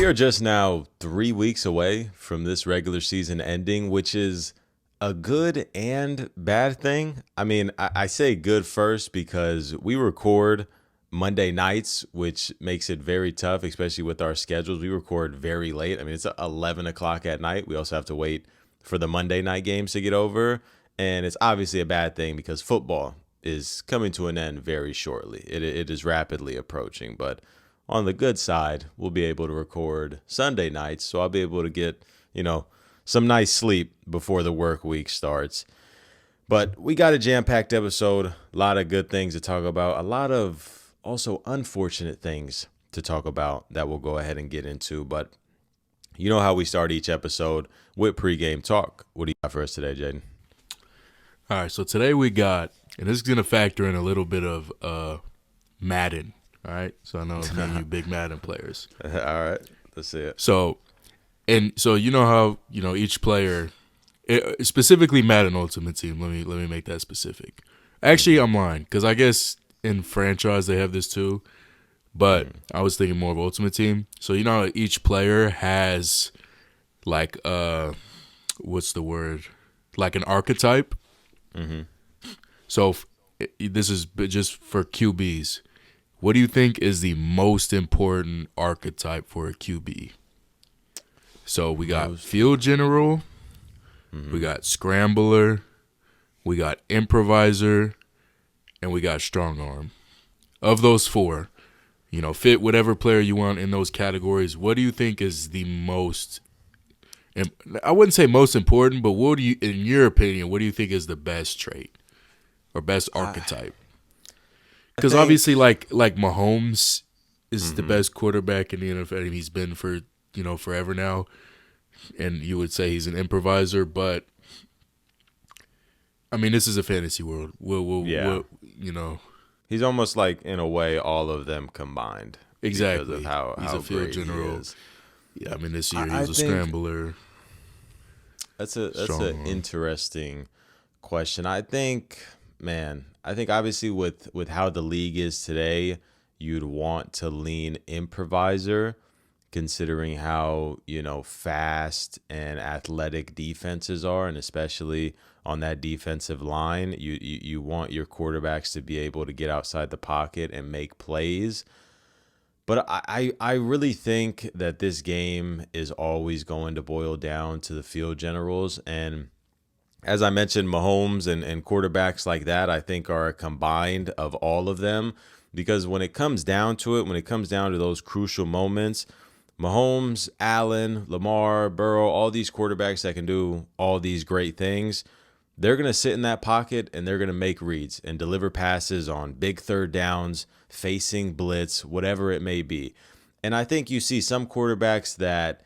We are just now 3 weeks away from this regular season ending, which is a good and bad thing. I mean, I say good first because we record Monday nights, which makes it very tough, especially with our schedules. We record very late. I mean, it's 11 o'clock at night. We also have to wait for the Monday night games to get over. And it's obviously a bad thing because football is coming to an end very shortly. It is rapidly approaching. But on the good side, we'll be able to record Sunday nights. So I'll be able to get, some nice sleep before the work week starts. But we got a jam-packed episode, a lot of good things to talk about, a lot of also unfortunate things to talk about that we'll go ahead and get into. But you know how we start each episode with pregame talk. What do you got for us today, Jaden? All right, so today we got, and this is going to factor in a little bit of Madden, all right? So I know me and you big Madden players. All right, let's see it. So you know how, each player, specifically Madden Ultimate Team, let me make that specific. Actually, I'm lying, because I guess in franchise they have this too, but I was thinking more of Ultimate Team. So you know how each player has like, what's the word? Like an archetype? Mm-hmm. So this is just for QBs. What do you think is the most important archetype for a QB? So we got field general, we got scrambler, we got improviser, and we got strong arm. Of those four, fit whatever player you want in those categories. What do you think is the most? I wouldn't say most important, but what do you, in your opinion, what do you think is the best trait or best archetype? Because obviously, like Mahomes is the best quarterback in the NFL. He's been for forever now, and you would say he's an improviser. But I mean, this is a fantasy world. He's almost like in a way all of them combined. Exactly. Because of how he's a field great general. he is. Yeah, I mean, this year he's a scrambler. That's an interesting question. I think obviously with how the league is today, you'd want to lean improviser, considering how fast and athletic defenses are, and especially on that defensive line, you want your quarterbacks to be able to get outside the pocket and make plays. But I really think that this game is always going to boil down to the field generals. And as I mentioned, Mahomes and quarterbacks like that, I think are a combined of all of them. Because when it comes down to it, when it comes down to those crucial moments, Mahomes, Allen, Lamar, Burrow, all these quarterbacks that can do all these great things, they're going to sit in that pocket and they're going to make reads and deliver passes on big third downs, facing blitz, whatever it may be. And I think you see some quarterbacks that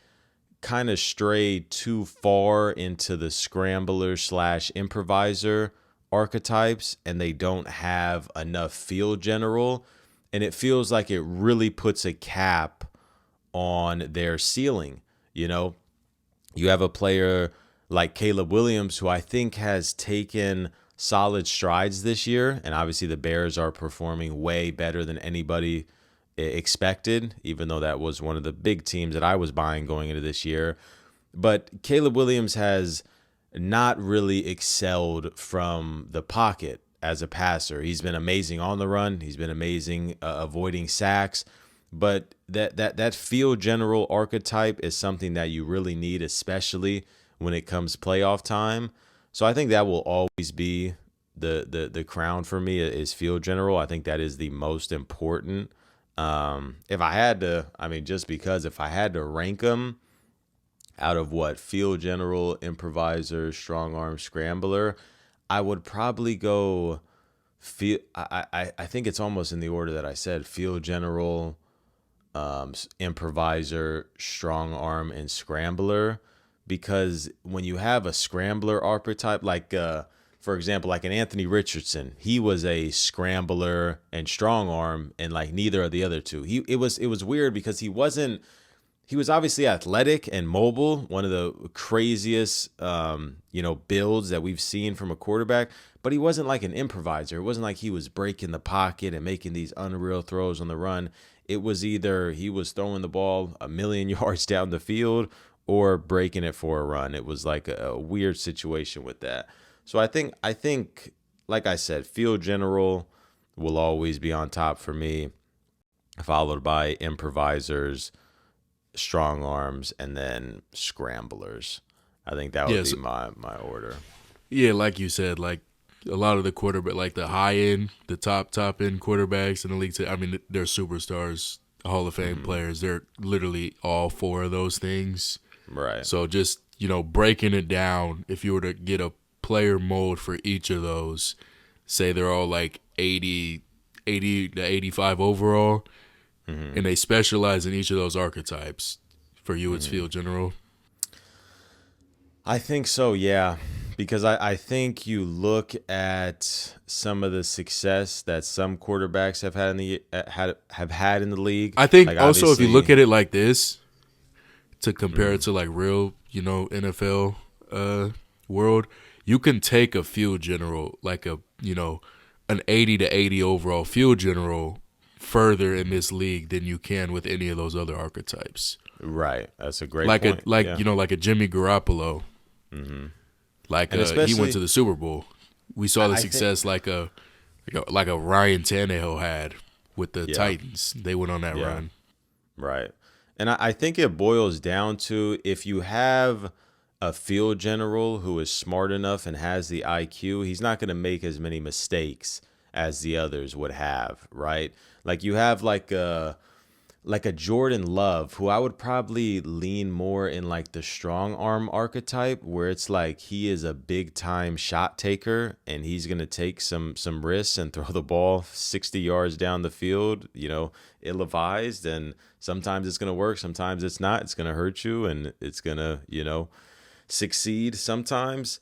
kind of stray too far into the scrambler / improviser archetypes, and they don't have enough field general. And it feels like it really puts a cap on their ceiling. You have a player like Caleb Williams, who I think has taken solid strides this year. And obviously the Bears are performing way better than anybody expected, even though that was one of the big teams that I was buying going into this year. But Caleb Williams has not really excelled from the pocket as a passer. He's been amazing on the run. He's been amazing avoiding sacks. But that field general archetype is something that you really need, especially when it comes playoff time. So I think that will always be the crown for me is field general. I think that is the most important. If I had to, if I had to rank them out of field general, improviser, strong arm, scrambler, I would probably go I think it's almost in the order that I said: field general, improviser, strong arm, and scrambler. Because when you have a scrambler archetype, like for example, like an Anthony Richardson, he was a scrambler and strong arm, and like neither of the other two. It was weird because he wasn't he was obviously athletic and mobile, one of the craziest, builds that we've seen from a quarterback. But he wasn't like an improviser. It wasn't like he was breaking the pocket and making these unreal throws on the run. It was either he was throwing the ball a million yards down the field or breaking it for a run. It was like a weird situation with that. So I think, like I said, field general will always be on top for me, followed by improvisers, strong arms, and then scramblers. I think that would be my order. Yeah, like you said, like a lot of the quarterback, like the high end, the top end quarterbacks in the league. I mean, they're superstars, Hall of Fame players. They're literally all four of those things. Right. So just, breaking it down, if you were to get a player mold for each of those, say they're all like 80 to 85 overall, and they specialize in each of those archetypes. For you, it's field general. I think so, yeah. Because I think you look at some of the success that some quarterbacks have had in the have had in the league. I think like also if you look at it like this, to compare it to like real, NFL world, you can take a field general like an 80 to 80 overall field general further in this league than you can with any of those other archetypes. Right, that's a great point. Like a Jimmy Garoppolo. Mm-hmm. Like he went to the Super Bowl. We saw the success like a Ryan Tannehill had with the Titans. They went on that run. Right. And I think it boils down to if you have a field general who is smart enough and has the IQ, he's not going to make as many mistakes as the others would have, right? Like you have like a Jordan Love, who I would probably lean more in like the strong arm archetype, where it's like he is a big time shot taker and he's going to take some risks and throw the ball 60 yards down the field, ill-advised. And sometimes it's going to work. Sometimes it's not. It's going to hurt you and it's going to, succeed sometimes.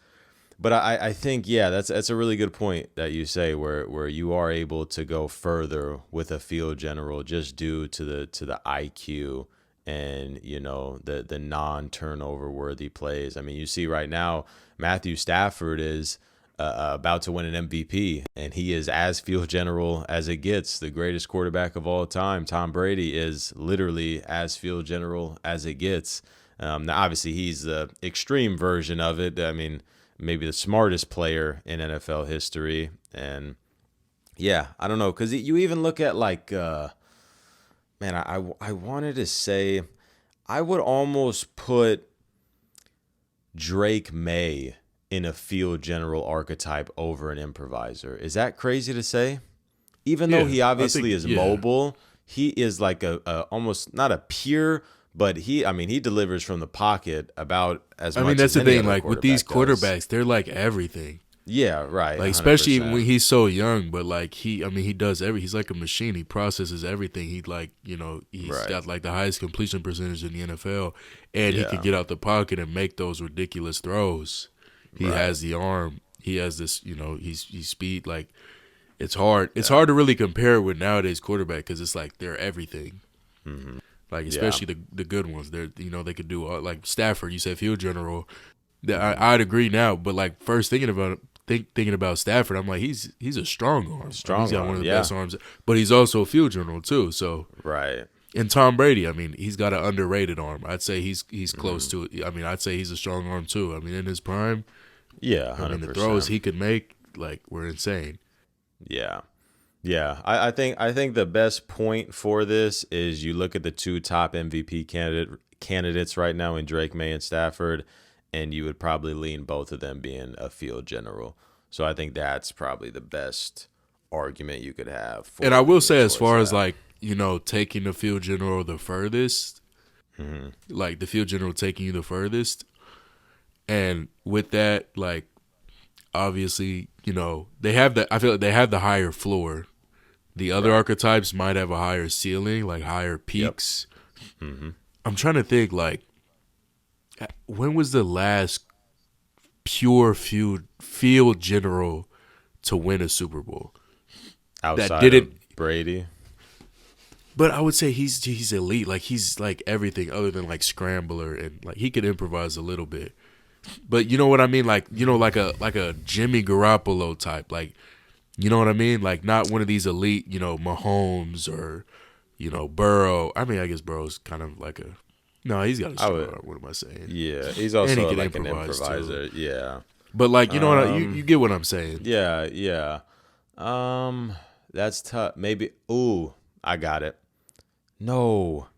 But I think, that's a really good point that you say where you are able to go further with a field general just due to the IQ and, the non-turnover worthy plays. I mean, you see right now, Matthew Stafford is about to win an MVP, and he is as field general as it gets, the greatest quarterback of all time. Tom Brady is literally as field general as it gets. Now, obviously, he's the extreme version of it. I mean, maybe the smartest player in NFL history. And I don't know, because you even look at like, I wanted to say, I would almost put Drake May in a field general archetype over an improviser. Is that crazy to say? Even though he obviously is mobile, he is like a almost not a pure, but he delivers from the pocket about as much. I mean, that's the thing. Like with these quarterbacks, they're like everything. Yeah, right. Like 100%. Especially when he's so young, but like he does he's like a machine. He processes everything. He's got like the highest completion percentage in the NFL, and he can get out the pocket and make those ridiculous throws. He has the arm. He has this. He's speed. Like it's hard. It's hard to really compare with nowadays quarterback because it's like they're everything. Mm-hmm. Like especially the good ones, they could do like Stafford. You said field general. I'd agree now, but like first thinking about Stafford, I'm like he's a strong arm. He's got one of the best arms, but he's also a field general too. So right. And Tom Brady, I mean, he's got an underrated arm. I'd say he's close to it. I mean, I'd say he's a strong arm too. I mean, in his prime, 100%. I mean, the throws he could make were insane. Yeah. Yeah, I think the best point for this is you look at the two top MVP candidates right now in Drake May and Stafford, and you would probably lean both of them being a field general. So I think that's probably the best argument you could have. And I will say, as far as taking the field general the furthest, like the field general taking you the furthest, and with that, like obviously, they have I feel like they have the higher floor. The other archetypes might have a higher ceiling, like higher peaks. Yep. Mm-hmm. I'm trying to think, like, when was the last pure field general to win a Super Bowl? Outside of Brady? But I would say he's elite. Like he's like everything other than like scrambler, and like he could improvise a little bit. But you know what I mean? Like like a Jimmy Garoppolo type. Like you know what I mean? Like not one of these elite, Mahomes or Burrow. I mean, I guess Burrow's kind of like a no. He's got a strong arm. What am I saying? Yeah, he's also like an improviser. Too. Yeah, but like you know what you get what I'm saying? Yeah, yeah. That's tough. Maybe. Ooh, I got it. No,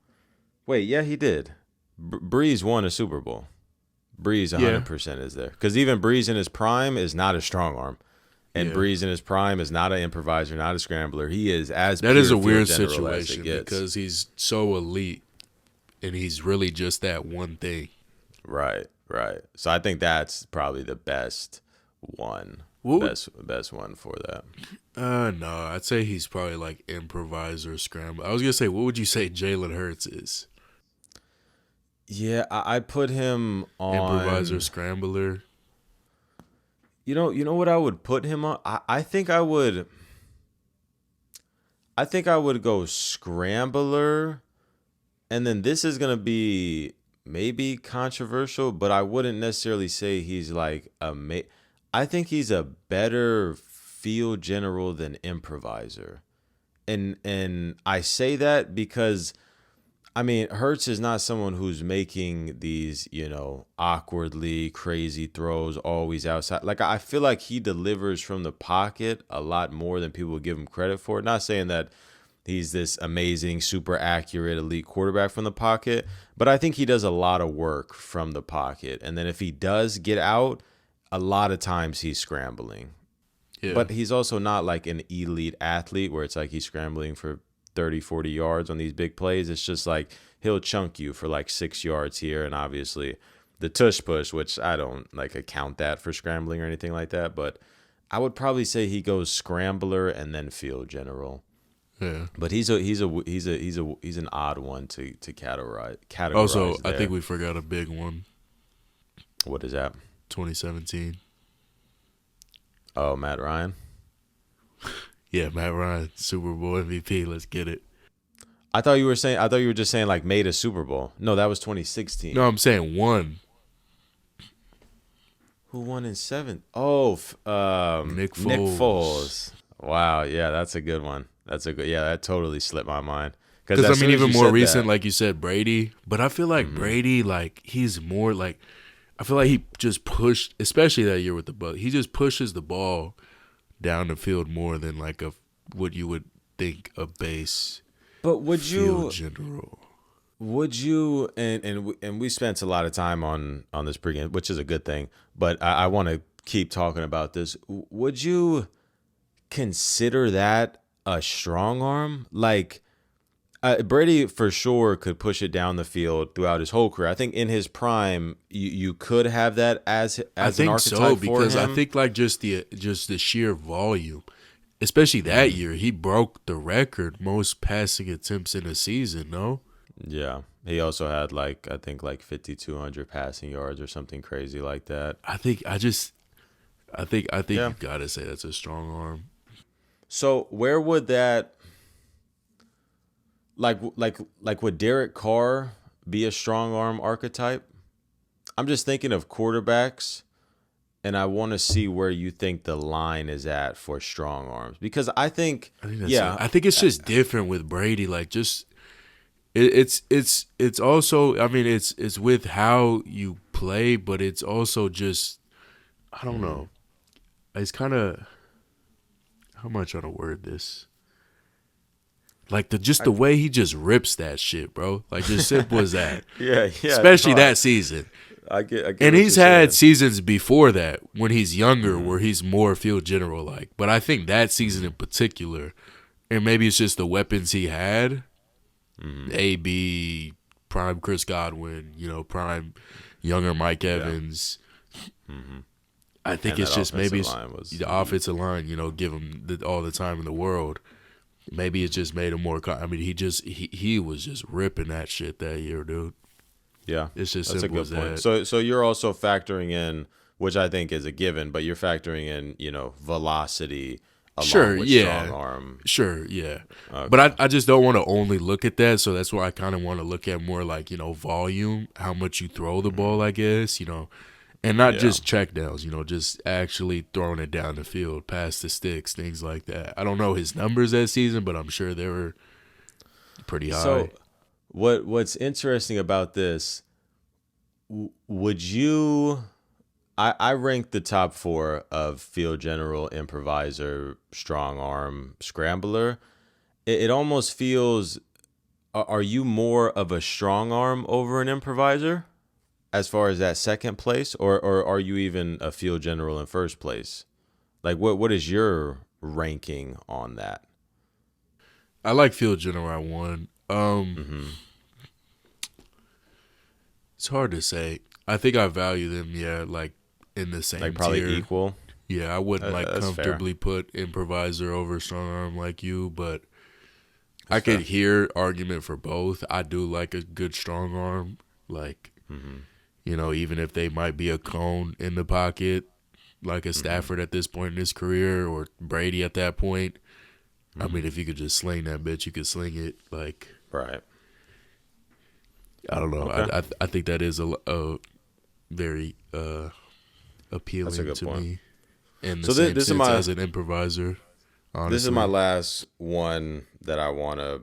wait. Yeah, he did. Breeze won a Super Bowl. Breeze 100% is there because even Breeze in his prime is not a strong arm. And Breeze in his prime is not an improviser, not a scrambler. He is as that is a weird situation because he's so elite, and he's really just that one thing. Right, right. So I think that's probably the best one, best one for that. No, I'd say he's probably like improviser, scrambler. I was gonna say, what would you say Jalen Hurts is? Yeah, I put him on improviser, scrambler. You know what I would put him on? I think I would go scrambler, and then this is gonna be maybe controversial, but I wouldn't necessarily say he's like I think he's a better field general than improviser. And I say that because I mean, Hurts is not someone who's making these, awkwardly crazy throws always outside. Like, I feel like he delivers from the pocket a lot more than people give him credit for. Not saying that he's this amazing, super accurate, elite quarterback from the pocket, but I think he does a lot of work from the pocket. And then if he does get out, a lot of times he's scrambling. Yeah. But he's also not like an elite athlete where it's like he's scrambling for 30, 40 yards on these big plays. It's just like he'll chunk you for like 6 yards here. And obviously the tush push, which I don't like account that for scrambling or anything like that. But I would probably say he goes scrambler and then field general. Yeah. But he's an odd one to categorize. Also, there. I think we forgot a big one. What is that? 2017. Oh, Matt Ryan. Yeah, Matt Ryan, Super Bowl MVP. Let's get it. I thought you were just saying like made a Super Bowl. No, that was 2016. No, I'm saying won. Who won in 7? Oh, Nick Foles. Nick Foles. Wow, yeah, that's a good one. That totally slipped my mind. Because I mean, even more recent, like you said, Brady. But I feel like Brady, like he's more like, I feel like he just pushed, especially that year with the Bucs. He just pushes the ball down the field more than like what you would think a base. But would you general? Would you and we spent a lot of time on this pregame, which is a good thing. But I want to keep talking about this. Would you consider that a strong arm? Like Brady for sure could push it down the field throughout his whole career. I think in his prime, you could have that as an archetype because for him. I think like just the sheer volume, especially that year, he broke the record most passing attempts in a season. No. Yeah, he also had I think 5,200 passing yards or something crazy like that. I think you gotta say that's a strong arm. So where would that would Derek Carr be a strong arm archetype? I'm just thinking of quarterbacks, and I want to see where you think the line is at for strong arms because I think it's just different with Brady. Like just. It's also, I mean, it's with how you play, but it's also just, I don't know. It's kind of, how am I trying to word this? Like the way he just rips that shit, bro. Like just simple as that. Yeah. Especially that season. I get. And he's had seasons before that when he's younger where he's more field general like. But I think that season in particular, and maybe it's just the weapons he had. AB, prime Chris Godwin, prime younger Mike Evans. I think it's just maybe the offensive line, give him all the time in the world. Maybe it just made him more. I mean, he was just ripping that shit that year, dude. Yeah, it's just that's simple a good as point. So you're also factoring in, which I think is a given, but you're factoring in, velocity along with strong arm. Sure, yeah. Okay. But I just don't want to only look at that, so that's why I kind of want to look at more like, volume, how much you throw the ball, I guess, and not just check downs, just actually throwing it down the field, past the sticks, things like that. I don't know his numbers that season, but I'm sure they were pretty high. So what's interesting about this, would you I ranked the top 4 of field general, improviser, strong arm, scrambler. It almost feels, are you more of a strong arm over an improviser as far as that second place, or are you even a field general in first place? Like what is your ranking on that? I like field general at 1. It's hard to say. I think I value them, like in the same like probably tier. Equal. Yeah, I wouldn't comfortably fair. put improviser over strong arm like you, but I could hear argument for both. I do like a good strong arm, like even if they might be a cone in the pocket, like a Stafford at this point in his career, or Brady at that point. I mean, if you could just sling that bitch, you could sling it. Like, right. I don't know. Okay. I think that is a very appealing to point. me. In the So same this sense is as an improviser. Honestly. This is my last one that I want to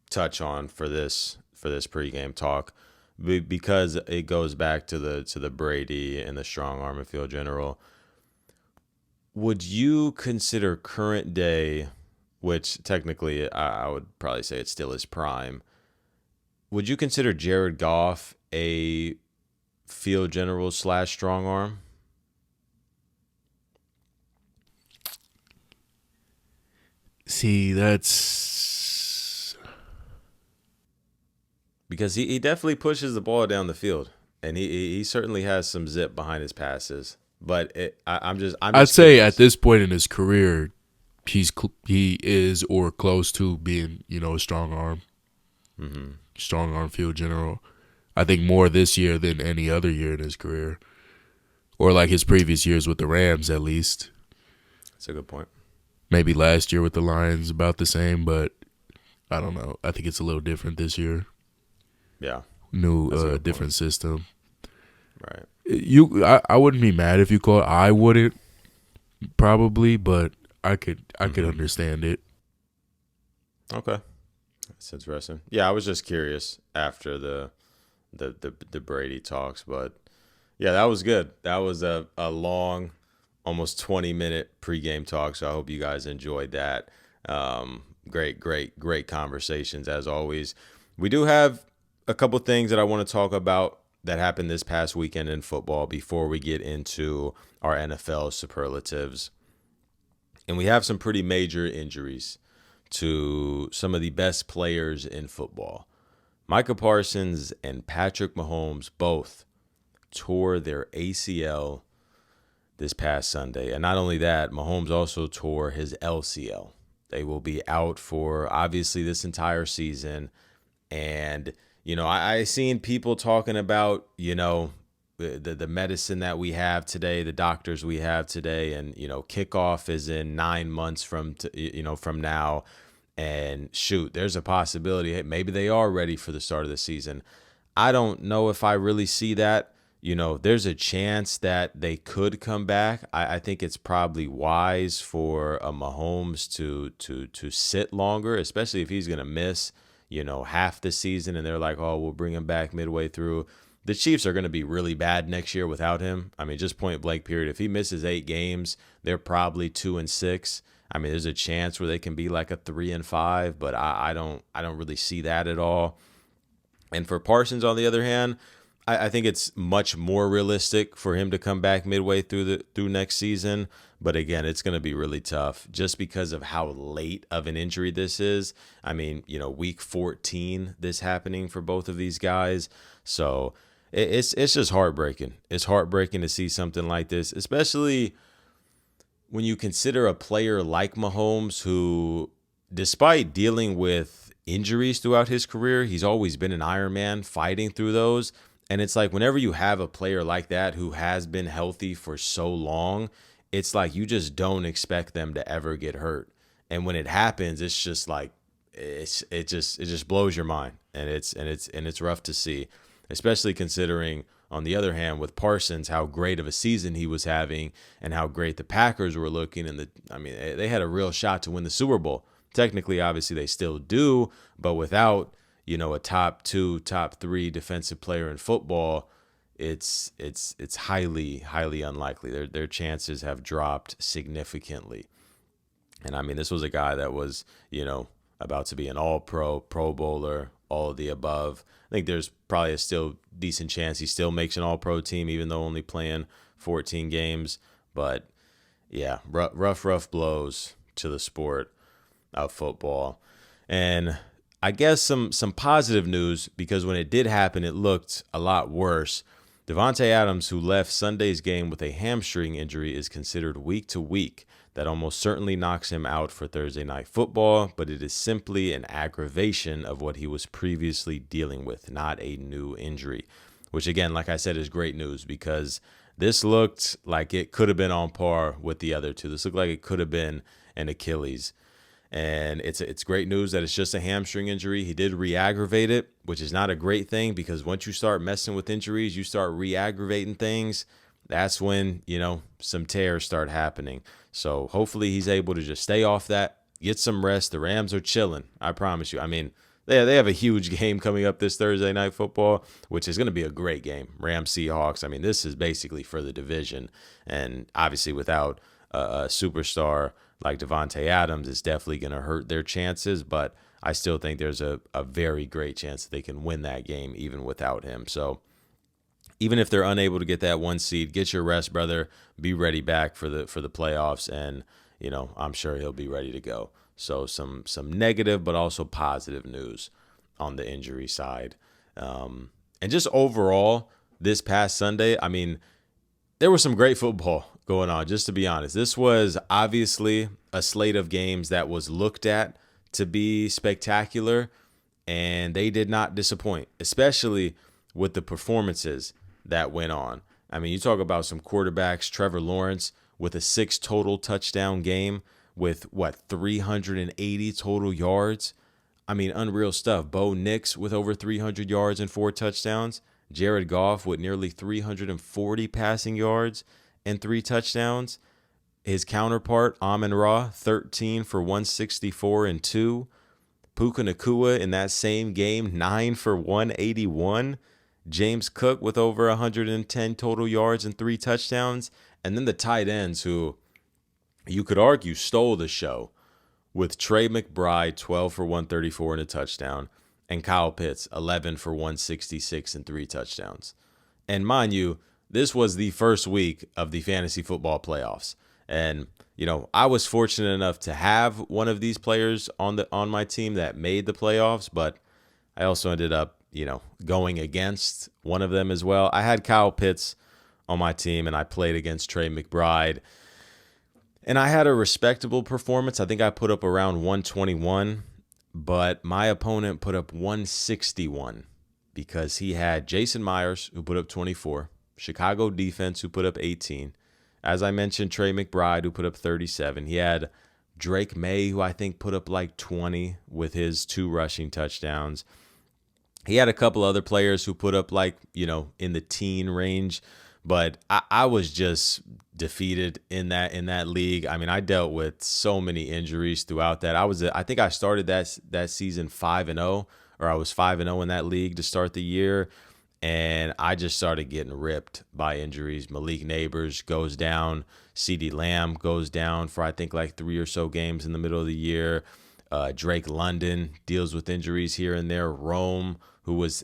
touch on for this pregame talk, because it goes back to the Brady and the strong arm and field general. Would you consider current day, which technically I would probably say it's still his prime, would you consider Jared Goff a field general / strong arm? See, that's because he definitely pushes the ball down the field, and he certainly has some zip behind his passes. But I'd say at this point in his career, he is or close to being a strong arm, strong arm field general. I think more this year than any other year in his career, or like his previous years with the Rams, at least. That's a good point. Maybe last year with the Lions about the same, but I don't know. I think it's a little different this year. Yeah. New different system. Right. I wouldn't be mad if you call it. I wouldn't probably, but I could understand it. Okay. That's interesting. Yeah, I was just curious after the Brady talks, but yeah, that was good. That was a long, almost 20-minute pregame talk, so I hope you guys enjoyed that. Great conversations as always. We do have a couple things that I want to talk about that happened this past weekend in football before we get into our NFL superlatives. And we have some pretty major injuries to some of the best players in football. Micah Parsons and Patrick Mahomes both tore their ACL this past Sunday. And not only that, Mahomes also tore his LCL. They will be out for, obviously, this entire season. And, I seen people talking about, the medicine that we have today, the doctors we have today, and, kickoff is in 9 months from now. And shoot, there's a possibility maybe they are ready for the start of the season. I don't know if I really see that. There's a chance that they could come back. I think it's probably wise for a Mahomes to sit longer, especially if he's going to miss, half the season. And they're like, oh, we'll bring him back midway through. The Chiefs are going to be really bad next year without him. I mean, just point blank period. If he misses 8 games, they're probably 2-6. I mean, there's a chance where they can be like a 3-5, but I don't really see that at all. And for Parsons, on the other hand, I think it's much more realistic for him to come back midway through next season. But again, it's going to be really tough just because of how late of an injury this is. I mean, week 14, this happening for both of these guys. So it's just heartbreaking. It's heartbreaking to see something like this, especially when you consider a player like Mahomes, who, despite dealing with injuries throughout his career, he's always been an Iron Man fighting through those. And it's like whenever you have a player like that who has been healthy for so long, it's like you just don't expect them to ever get hurt. And when it happens, it's just like it just blows your mind. And it's rough to see, especially considering on the other hand with Parsons how great of a season he was having and how great the Packers were looking, and they had a real shot to win the Super Bowl. Technically, obviously they still do, but without, a top 2, top 3 defensive player in football, it's highly, highly unlikely. Their chances have dropped significantly. And this was a guy that was, about to be an all-pro, Pro Bowler, all of the above. I think there's probably a still decent chance he still makes an all-pro team, even though only playing 14 games. But yeah, rough blows to the sport of football. And I guess some positive news, because when it did happen, it looked a lot worse. Davante Adams, who left Sunday's game with a hamstring injury, is considered week to week. That almost certainly knocks him out for Thursday Night Football, but it is simply an aggravation of what he was previously dealing with, not a new injury. Which, again, like I said, is great news, because this looked like it could have been on par with the other two. This looked like it could have been an Achilles. And it's great news that it's just a hamstring injury. He did re-aggravate it, which is not a great thing, because once you start messing with injuries, you start re-aggravating things. That's when, some tears start happening. So hopefully he's able to just stay off that, get some rest. The Rams are chilling, I promise you. They have a huge game coming up this Thursday Night Football, which is going to be a great game. Rams Seahawks. This is basically for the division. And obviously without a superstar like Davante Adams, it's definitely going to hurt their chances. But I still think there's a very great chance that they can win that game even without him. So even if they're unable to get that 1 seed, get your rest, brother. Be ready back for the playoffs, and I'm sure he'll be ready to go. So some negative but also positive news on the injury side, and just overall this past Sunday. There was some great football going on. Just to be honest, this was obviously a slate of games that was looked at to be spectacular, and they did not disappoint, especially with the performances that went on. You talk about some quarterbacks, Trevor Lawrence with a 6 total touchdown game with 380 total yards. Unreal stuff. Bo Nix with over 300 yards and 4 touchdowns. Jared Goff with nearly 340 passing yards and 3 touchdowns. His counterpart, Amon-Ra, 13 for 164 and 2. Puka Nacua in that same game, 9 for 181. James Cook with over 110 total yards and 3 touchdowns. And then the tight ends, who you could argue stole the show, with Trey McBride, 12 for 134 and a touchdown, and Kyle Pitts, 11 for 166 and 3 touchdowns. And mind you, this was the first week of the fantasy football playoffs. And, I was fortunate enough to have one of these players on my team that made the playoffs, but I also ended up, going against one of them as well. I had Kyle Pitts on my team, and I played against Trey McBride. And I had a respectable performance. I think I put up around 121, but my opponent put up 161 because he had Jason Myers, who put up 24, Chicago defense, who put up 18. As I mentioned, Trey McBride, who put up 37. He had Drake May, who I think put up 20 with his 2 rushing touchdowns. He had a couple other players who put up in the teen range, but I was just defeated in that league. I dealt with so many injuries throughout that. I think I started that season 5-0, or I was 5-0 in that league to start the year, and I just started getting ripped by injuries. Malik Neighbors goes down, CeeDee Lamb goes down for I think 3 or so games in the middle of the year. Drake London deals with injuries here and there. Rome, who was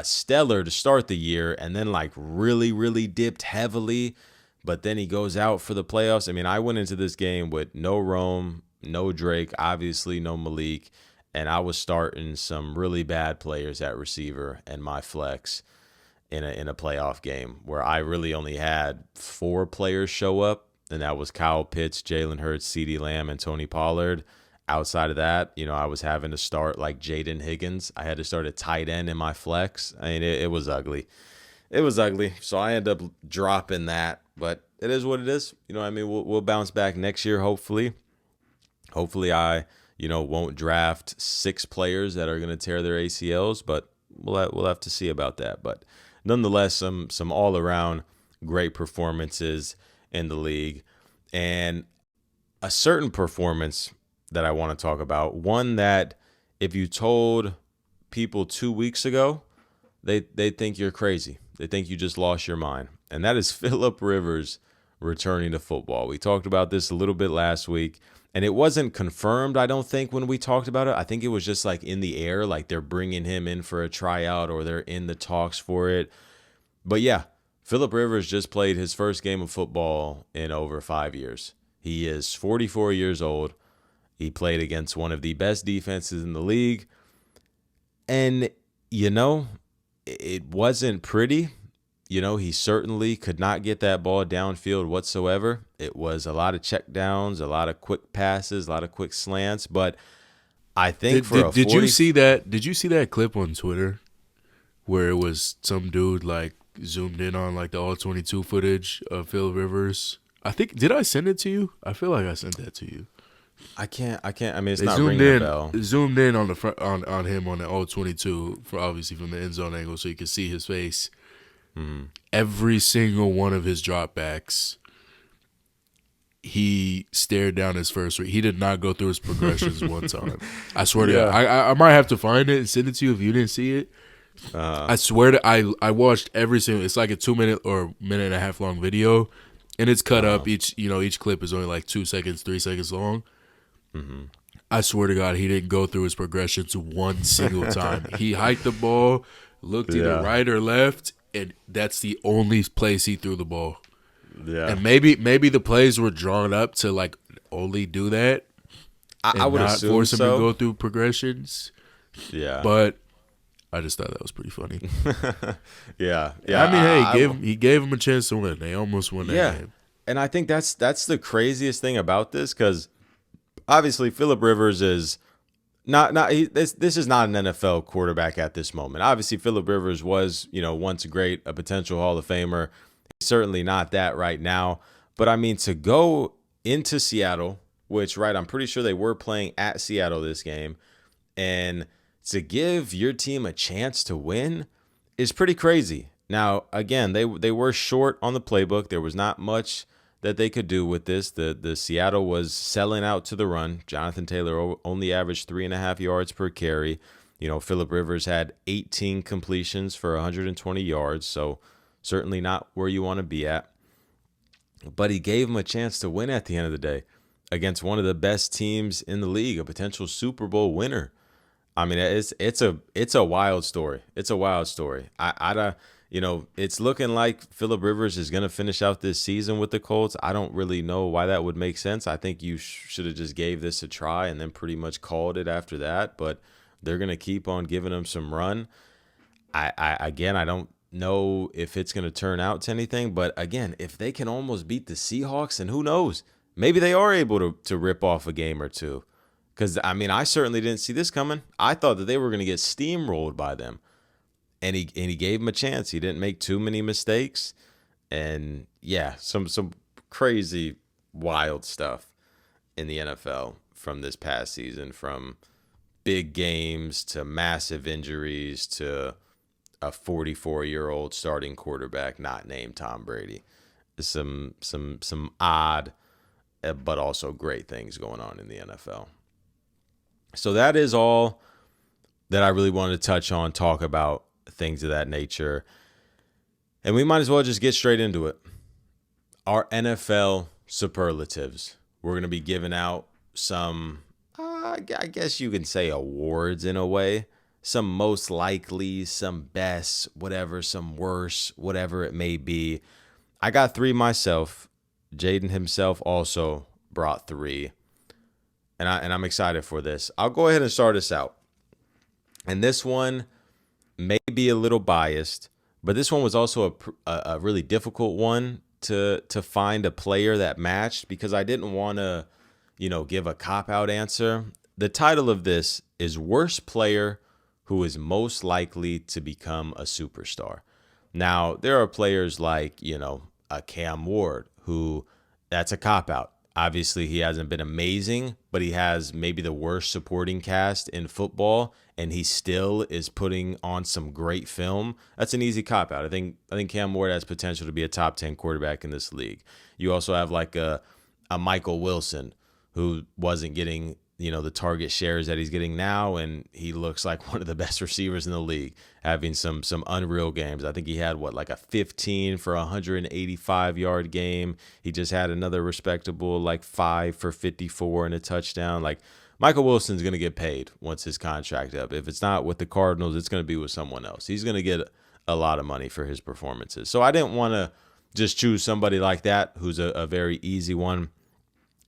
stellar to start the year and then really, really dipped heavily, but then he goes out for the playoffs. I went into this game with no Rome, no Drake, obviously no Malik, and I was starting some really bad players at receiver and my flex in a playoff game where I really only had 4 players show up, and that was Kyle Pitts, Jalen Hurts, CeeDee Lamb, and Tony Pollard. Outside of that, I was having to start Jaden Higgins. I had to start a tight end in my flex. It was ugly. It was ugly. So I ended up dropping that. But it is what it is. You know what I mean? We'll bounce back next year, hopefully. Hopefully I, won't draft 6 players that are going to tear their ACLs, but we'll have to see about that. But nonetheless, some all-around great performances in the league. And a certain performance that I want to talk about, one that if you told people 2 weeks ago, they think you're crazy. They think you just lost your mind. And that is Phillip Rivers returning to football. We talked about this a little bit last week, and it wasn't confirmed, I don't think, when we talked about it. I think it was just like in the air, like they're bringing him in for a tryout or they're in the talks for it. But yeah, Phillip Rivers just played his first game of football in over 5 years. He is 44 years old. He played against one of the best defenses in the league. And, it wasn't pretty. He certainly could not get that ball downfield whatsoever. It was a lot of checkdowns, a lot of quick passes, a lot of quick slants. But I think did you see that? Did you see that clip on Twitter where it was some dude like zoomed in on like the all 22 footage of Phil Rivers? Did I send it to you? I feel like I sent that to you. I can't. I mean, it's not ringing a bell. Zoomed in on the front on him on the all 22 for obviously from the end zone angle, so you could see his face. Every single one of his dropbacks, he stared down his first read. He did not go through his progressions one time. I swear to God. I might have to find it and send it to you if you didn't see it. I swear to I watched every single. It's like a 2 minute or minute and a half long video, and it's cut up. Each clip is only like 2 seconds, 3 seconds long. I swear to God, he didn't go through his progressions one single time. He hiked the ball, looked either right or left, and that's the only place he threw the ball. Yeah. And maybe the plays were drawn up to like only do that. I would not assume force him so. to go through progressions. Yeah. But I just thought that was pretty funny. Yeah. I mean, hey, he gave him a chance to win. They almost won that game. And I think that's the craziest thing about this, because obviously Phillip Rivers is this is not an NFL quarterback at this moment. Obviously Phillip Rivers was, once a potential Hall of Famer. He's certainly not that right now. But I mean, to go into Seattle, which, I'm pretty sure they were playing at Seattle this game, and to give your team a chance to win is pretty crazy. Now, again, they were short on the playbook. There was not much that they could do with this. The Seattle was selling out to the run. Jonathan Taylor only averaged 3.5 yards per carry. Phillip Rivers had 18 completions for 120 yards, so certainly not where you want to be at. But he gave him a chance to win at the end of the day against one of the best teams in the league, a potential Super Bowl winner. I mean, it's a wild story. It's a wild story. It's looking like Phillip Rivers is going to finish out this season with the Colts. I don't really know why that would make sense. I think you should have just gave this a try and then pretty much called it after that. But they're going to keep on giving him some run. I don't know if it's going to turn out to anything. But again, if they can almost beat the Seahawks, and who knows, maybe they are able to rip off a game or two. Because, I mean, I certainly didn't see this coming. I thought that they were going to get steamrolled by them. And he gave him a chance. He didn't make too many mistakes. And, yeah, some crazy, wild stuff in the NFL from this past season, from big games to massive injuries to a 44-year-old starting quarterback not named Tom Brady. Some odd but also great things going on in the NFL. So that is all that I really wanted to touch on, talk about, things of that nature. And we might as well just get straight into it. Our NFL superlatives. We're going to be giving out some, I guess you can say awards in a way. Some most likely, some best, whatever, some worse, whatever it may be. I got 3 myself. Jaden himself also brought 3. And I'm excited for this. I'll go ahead and start us out. And this one may be a little biased, but this one was also a really difficult one to find a player that matched, because I didn't want to, give a cop-out answer. The title of this is Worst Player Who is Most Likely to Become a Superstar. Now, there are players like, a Cam Ward, who that's a cop-out. Obviously, he hasn't been amazing, but he has maybe the worst supporting cast in football, and he still is putting on some great film. That's an easy cop-out. I think Cam Ward has potential to be a top 10 quarterback in this league. You also have like a Michael Wilson who wasn't getting the target shares that he's getting now, and he looks like one of the best receivers in the league, having some unreal games. I think he had like a 15 for 185-yard game. He just had another respectable like 5 for 54 and a touchdown. Like, Michael Wilson's going to get paid once his contract up. If it's not with the Cardinals, it's going to be with someone else. He's going to get a lot of money for his performances. So I didn't want to just choose somebody like that who's a very easy one.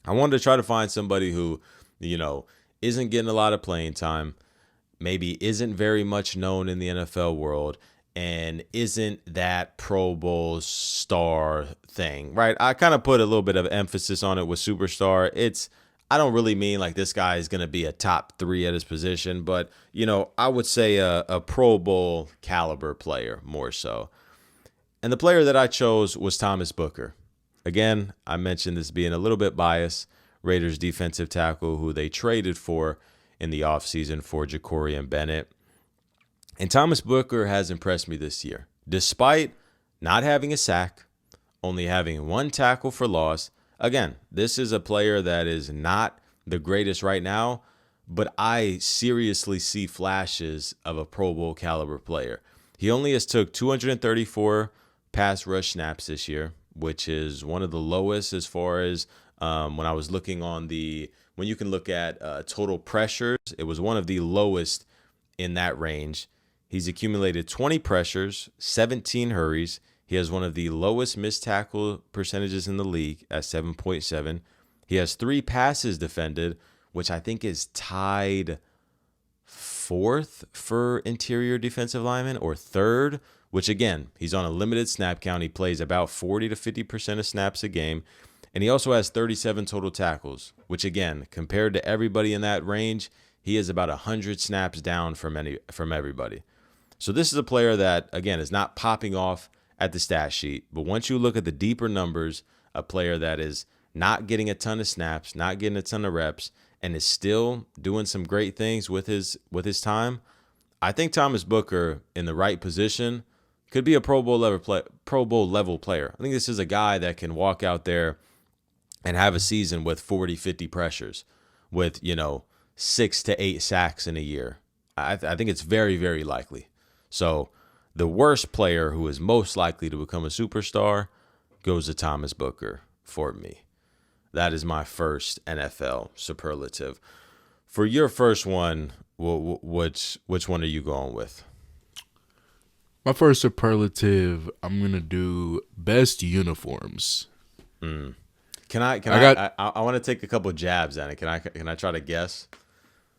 I wanted to try to find somebody who isn't getting a lot of playing time, maybe isn't very much known in the NFL world, and isn't that Pro Bowl star thing, right? I kind of put a little bit of emphasis on it with superstar. I don't really mean like this guy is going to be a top 3 at his position, but, I would say a Pro Bowl caliber player more so. And the player that I chose was Thomas Booker. Again, I mentioned this being a little bit biased. Raiders defensive tackle who they traded for in the offseason for Ja'Cory Bennett. And Thomas Booker has impressed me this year. Despite not having a sack, only having 1 tackle for loss. Again, this is a player that is not the greatest right now, but I seriously see flashes of a Pro Bowl caliber player. He only has took 234 pass rush snaps this year, which is one of the lowest as far as when I was looking on when you can look at total pressures, it was one of the lowest in that range. He's accumulated 20 pressures, 17 hurries. He has one of the lowest missed tackle percentages in the league at 7.7. He has 3 passes defended, which I think is tied 4th for interior defensive linemen, or 3rd, which again, he's on a limited snap count. He plays about 40 to 50% of snaps a game. And he also has 37 total tackles, which again, compared to everybody in that range, he is about 100 snaps down from everybody. So this is a player that, again, is not popping off at the stat sheet. But once you look at the deeper numbers, a player that is not getting a ton of snaps, not getting a ton of reps, and is still doing some great things with his time, I think Thomas Booker in the right position could be a Pro Bowl level player. I think this is a guy that can walk out there and have a season with 40, 50 pressures, with 6 to 8 sacks in a year. I think it's very, very likely. So the worst player who is most likely to become a superstar goes to Thomas Booker for me. That is my first NFL superlative. For your first one, which one are you going with? My first superlative, I'm going to do best uniforms. I want to take a couple jabs at it. Can I try to guess?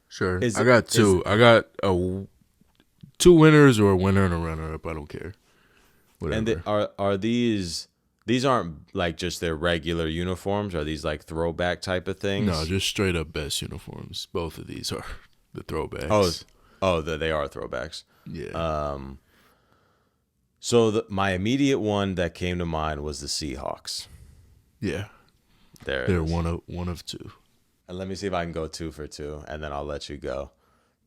Sure. I got 2. I got 2 winners or a winner and a runner-up. I don't care. Whatever. And are these aren't like just their regular uniforms? Are these like throwback type of things? No, just straight up best uniforms. Both of these are the throwbacks. They are throwbacks. Yeah. So my immediate one that came to mind was the Seahawks. Yeah. They're one of 2. And let me see if I can go 2 for 2, and then I'll let you go.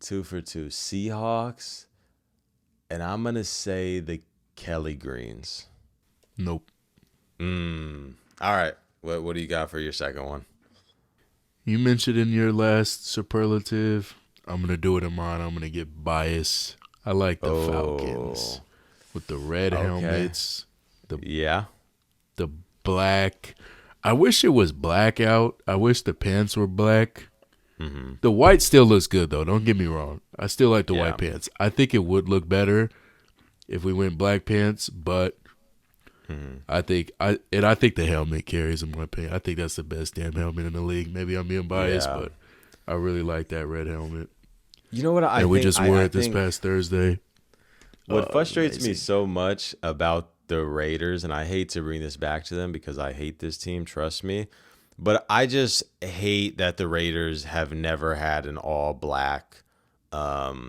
2 for 2. Seahawks, and I'm going to say the Kelly Greens. Nope. All right. What do you got for your second one? You mentioned in your last superlative. I'm going to do it in mine. I'm going to get biased. I like the Falcons with the red helmets. The black. I wish it was black out. I wish the pants were black. Mm-hmm. The white still looks good, though. Don't get me wrong. I still like the white pants. I think it would look better if we went black pants, but I think the helmet carries, in my opinion. I think that's the best damn helmet in the league. Maybe I'm being biased, but I really like that red helmet. You know what? We just wore it this past Thursday. What frustrates me so much about the Raiders, and I hate to bring this back to them because I hate this team, trust me, but I just hate that the Raiders have never had an all-black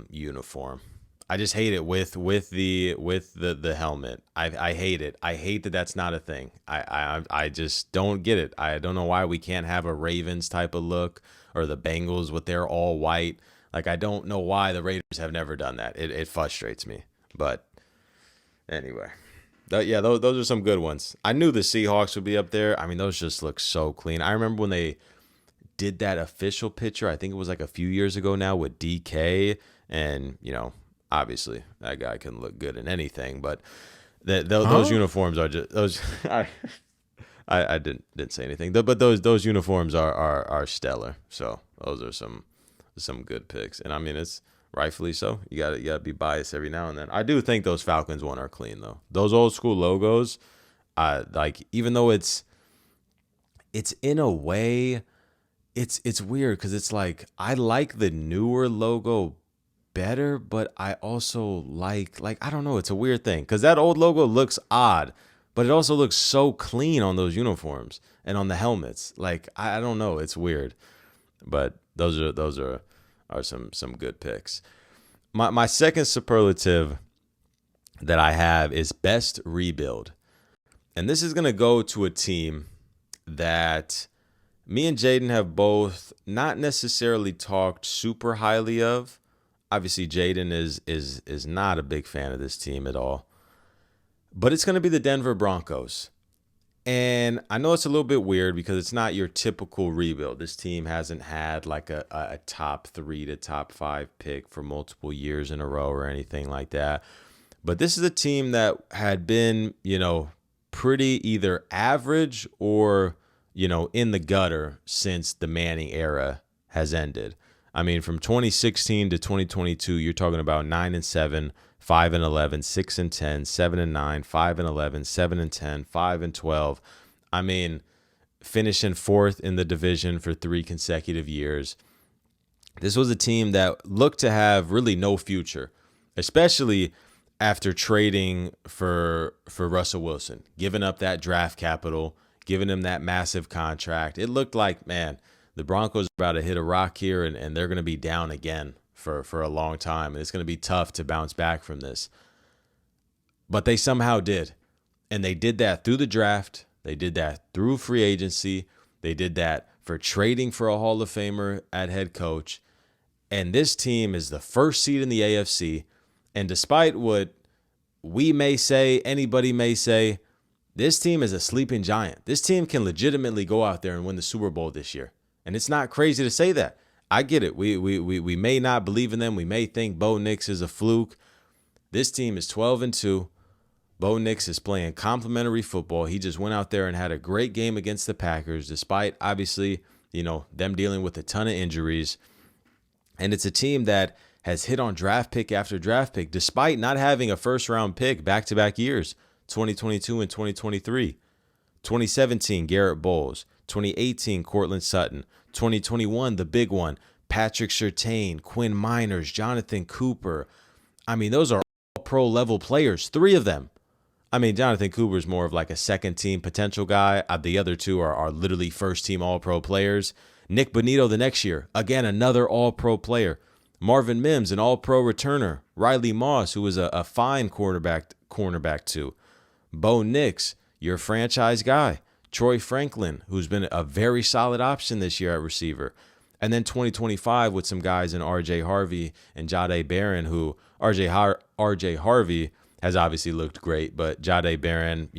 uniform. I just hate it with the helmet. I hate it. I hate that that's not a thing. I just don't get it. I don't know why we can't have a Ravens type of look or the Bengals with their all white. Like, I don't know why the Raiders have never done that. It frustrates me. But anyway, yeah, those are some good ones. I knew the Seahawks would be up there. I mean, those just look so clean. I remember when they did that official picture. I think it was like a few years ago now with DK, and obviously that guy can look good in anything. But those uniforms are just those. I didn't say anything, but those uniforms are stellar. So those are some good picks, and I mean it's rightfully so. You gotta be biased every now and then. I do think those Falcons one are clean though. Those old school logos, like even though it's in a way, it's weird because it's like I like the newer logo better, but I also like I don't know. It's a weird thing because that old logo looks odd, but it also looks so clean on those uniforms and on the helmets. Like I don't know. It's weird, but those are some good picks. My second superlative that I have is best rebuild. And this is going to go to a team that me and Jaden have both not necessarily talked super highly of. Obviously, Jaden is not a big fan of this team at all. But it's going to be the Denver Broncos. And I know it's a little bit weird because it's not your typical rebuild. This team hasn't had like a top 3 to top 5 pick for multiple years in a row or anything like that. But this is a team that had been, pretty either average or, in the gutter since the Manning era has ended. I mean, from 2016 to 2022, you're talking about 9-7, 5-11, 6-10, 7-9, 5-11, 7-10, 5-12. I mean, finishing fourth in the division for 3 consecutive years. This was a team that looked to have really no future, especially after trading for Russell Wilson, giving up that draft capital, giving him that massive contract. It looked like, man, the Broncos are about to hit a rock here, and they're going to be down again for a long time. And it's going to be tough to bounce back from this. But they somehow did. And they did that through the draft. They did that through free agency. They did that for trading for a Hall of Famer at head coach. And this team is the first seed in the AFC. And despite what we may say, anybody may say, this team is a sleeping giant. This team can legitimately go out there and win the Super Bowl this year. And it's not crazy to say that. I get it. We may not believe in them. We may think Bo Nix is a fluke. This team is 12-2. Bo Nix is playing complimentary football. He just went out there and had a great game against the Packers, despite obviously, them dealing with a ton of injuries. And it's a team that has hit on draft pick after draft pick, despite not having a first-round pick back-to-back years, 2022 and 2023. 2017, Garrett Bowles. 2018, Cortland Sutton. 2021, the big one, Patrick Surtain, Quinn Miners, Jonathan Cooper. I mean, those are all pro-level players, 3 of them. I mean, Jonathan Cooper is more of like a second-team potential guy. The other 2 are literally first-team all-pro players. Nick Bonito the next year, again, another all-pro player. Marvin Mims, an all-pro returner. Riley Moss, who was a fine cornerback too. Bo Nix, your franchise guy. Troy Franklin, who's been a very solid option this year at receiver. And then 2025 with some guys in R.J. Harvey and Jahdae Barron, who R.J. Harvey has obviously looked great, but Jahdae Barron,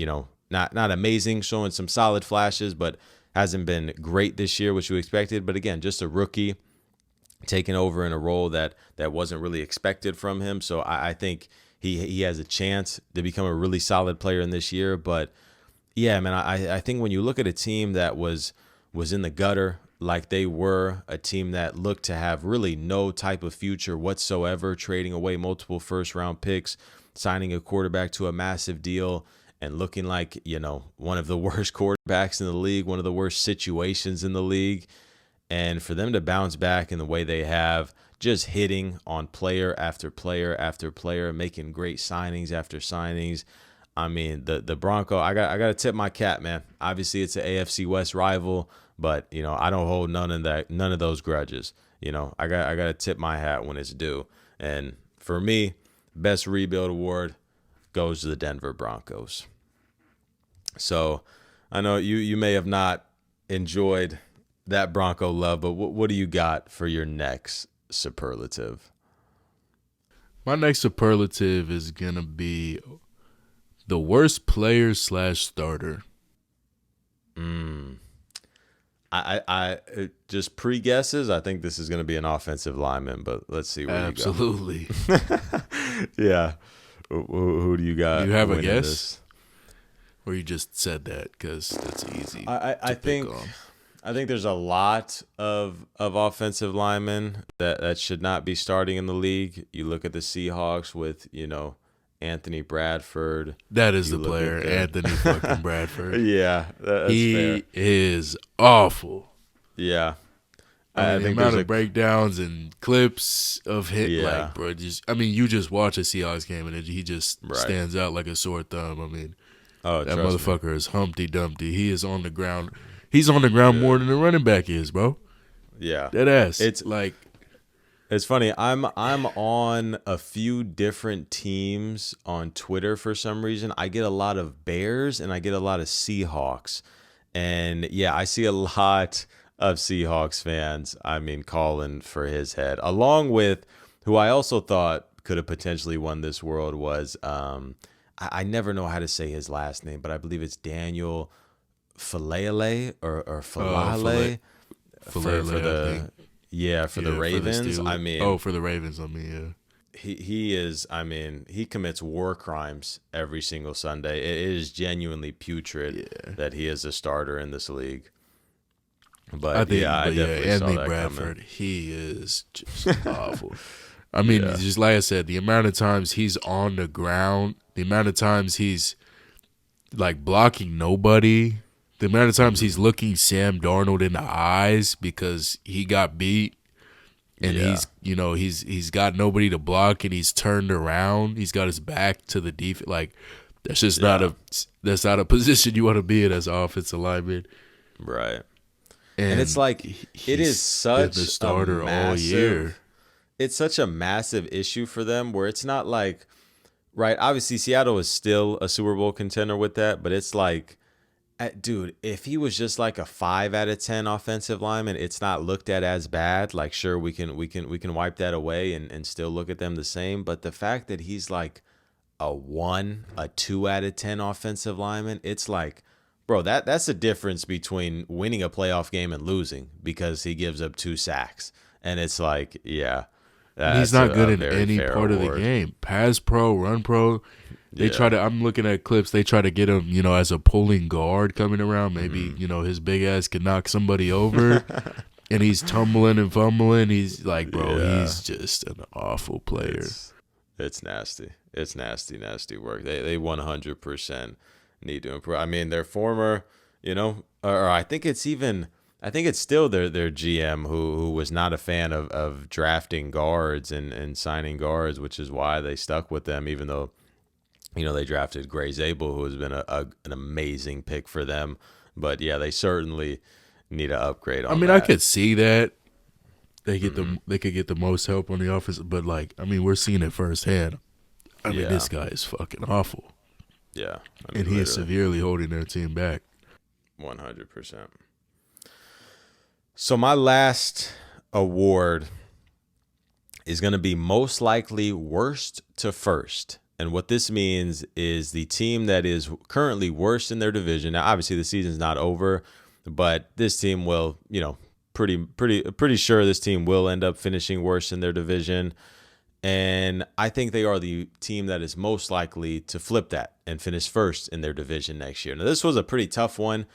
not amazing, showing some solid flashes, but hasn't been great this year, which we expected. But again, just a rookie taking over in a role that wasn't really expected from him. So I think he has a chance to become a really solid player in this year. But yeah, man, I think when you look at a team that was in the gutter, like they were, a team that looked to have really no type of future whatsoever, trading away multiple first-round picks, signing a quarterback to a massive deal, and looking like, one of the worst quarterbacks in the league, one of the worst situations in the league. And for them to bounce back in the way they have, just hitting on player after player after player, making great signings after signings. I mean, the Bronco, I got to tip my cap, man. Obviously, it's an AFC West rival, but I don't hold none of those grudges. I got to tip my hat when it's due. And for me, best rebuild award goes to the Denver Broncos. So I know you may have not enjoyed that Bronco love, but what do you got for your next superlative? My next superlative is going to be the worst player / starter. I just pre-guesses. I think this is going to be an offensive lineman, but let's see where Absolutely. you go. Yeah. Who do you got? Do you have a guess? This? Or you just said that because that's easy. I think there's a lot of offensive linemen that should not be starting in the league. You look at the Seahawks with, Anthony Bradford. That is the player, Anthony fucking Bradford. Yeah, that's he is awful. Yeah. I think the amount of breakdowns and clips of hit, Yeah. bro, you just watch a Seahawks game and he just stands out like a sore thumb. That motherfucker is Humpty Dumpty. He is on the ground. He's on the ground more than the running back is, bro. Yeah. That ass. It's funny. I'm on a few different teams on Twitter for some reason. I get a lot of Bears and I get a lot of Seahawks. And yeah, I see a lot of Seahawks fans, calling for his head. Along with who I also thought could have potentially won this world was I never know how to say his last name, but I believe it's Daniel Falele or Falale for the Ravens. For the Ravens, yeah. He is, he commits war crimes every single Sunday. It is genuinely putrid that he is a starter in this league. But I definitely Anthony saw that Bradford, coming. he is just awful. Just like I said, the amount of times he's on the ground, the amount of times he's like blocking nobody, the amount of times he's looking Sam Darnold in the eyes because he got beat, and he's got nobody to block, and he's turned around, he's got his back to the defense. Like that's just not a position you want to be in as an offensive lineman, right? And it's like it is such the starter a massive, all year. It's such a massive issue for them where it's not like, right, obviously Seattle is still a Super Bowl contender with that, but it's like, dude, if he was just like a 5 out of 10 offensive lineman, it's not looked at as bad. Like, sure, we can wipe that away and still look at them the same. But the fact that he's like a 2 out of 10 offensive lineman, it's like, bro, that's the difference between winning a playoff game and losing because he gives up 2 sacks. And it's like, yeah. He's not good in any part of the game. Pass pro, run pro. They try to. I'm looking at clips. They try to get him, as a pulling guard coming around. Maybe his big ass could knock somebody over, and he's tumbling and fumbling. He's like, bro, he's just an awful player. It's nasty. It's nasty work. They 100% need to improve. Their former, or I think it's still their GM who was not a fan of drafting guards and signing guards, which is why they stuck with them, even though, they drafted Gray Zabel, who has been an amazing pick for them. But, yeah, they certainly need an upgrade on that. I could see that. They could get the most help on the offense. But, we're seeing it firsthand. This guy is fucking awful. Yeah. And he is severely holding their team back. 100%. So my last award is going to be most likely worst to first. And what this means is the team that is currently worst in their division. Now, obviously, the season's not over, but this team will, pretty sure this team will end up finishing worst in their division. And I think they are the team that is most likely to flip that and finish first in their division next year. Now, this was a pretty tough one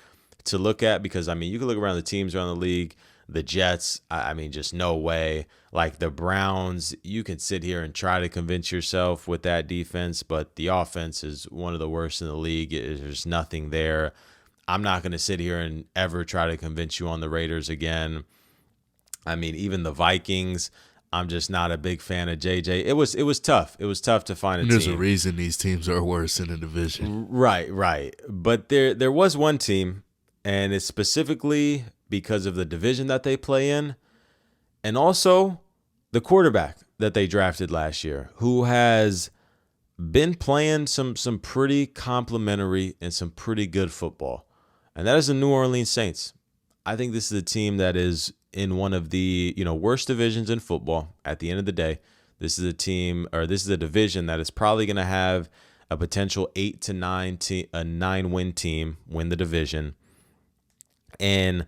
to look at because, you can look around the teams around the league. The Jets, just no way. Like the Browns, you can sit here and try to convince yourself with that defense, but the offense is one of the worst in the league. There's nothing there. I'm not going to sit here and ever try to convince you on the Raiders again. Even the Vikings, I'm just not a big fan of JJ. It was tough. It was tough to find a team. There's a reason these teams are worse in the division. Right. But there was one team, and it's specifically because of the division that they play in, and also the quarterback. that they drafted last year, who has been playing some pretty complimentary and some pretty good football, and that is the New Orleans Saints. I think this is a team that is in one of the worst divisions in football. At the end of the day, this is a team, or this is a division that is probably going to have a potential 8 to 9 a 9-win team win the division, and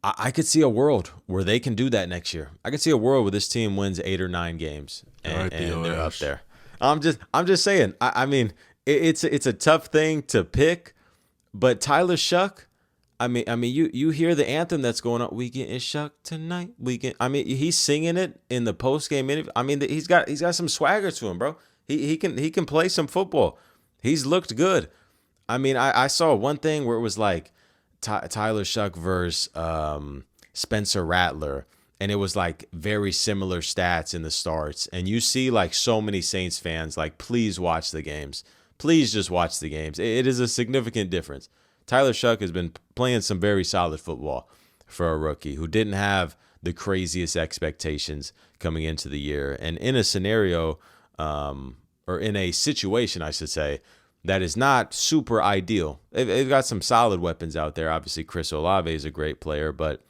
I could see a world where they can do that next year. I could see a world where this team wins 8 or 9 games and they're up there. I'm just saying. I mean, it's a tough thing to pick, but Tyler Shuck. I mean, you hear the anthem that's going on. We getting Shuck tonight. I mean, he's singing it in the post game interview. I mean, he's got some swagger to him, bro. He can play some football. He's looked good. I mean, I saw one thing where it was like Tyler Shuck versus Spencer Rattler, and it was like very similar stats in the starts. And you see like so many Saints fans like, please watch the games. Please just watch the games. It is a significant difference. Tyler Shuck has been playing some very solid football for a rookie who didn't have the craziest expectations coming into the year. And in a scenario, or in a situation, I should say, that is not super ideal. They've got some solid weapons out there. Obviously, Chris Olave is a great player, but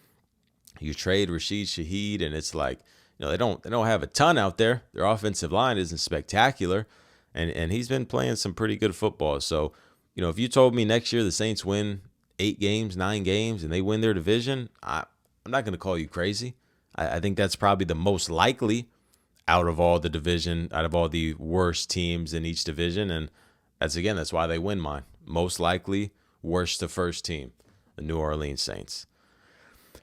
you trade Rashid Shaheed, and it's like, they don't have a ton out there. Their offensive line isn't spectacular, and he's been playing some pretty good football. So, if you told me next year the Saints win 8 games, 9 games, and they win their division, I'm not going to call you crazy. I think that's probably the most likely out of all the worst teams in each division, and that's why they win mine. Most likely, worst to first team, the New Orleans Saints.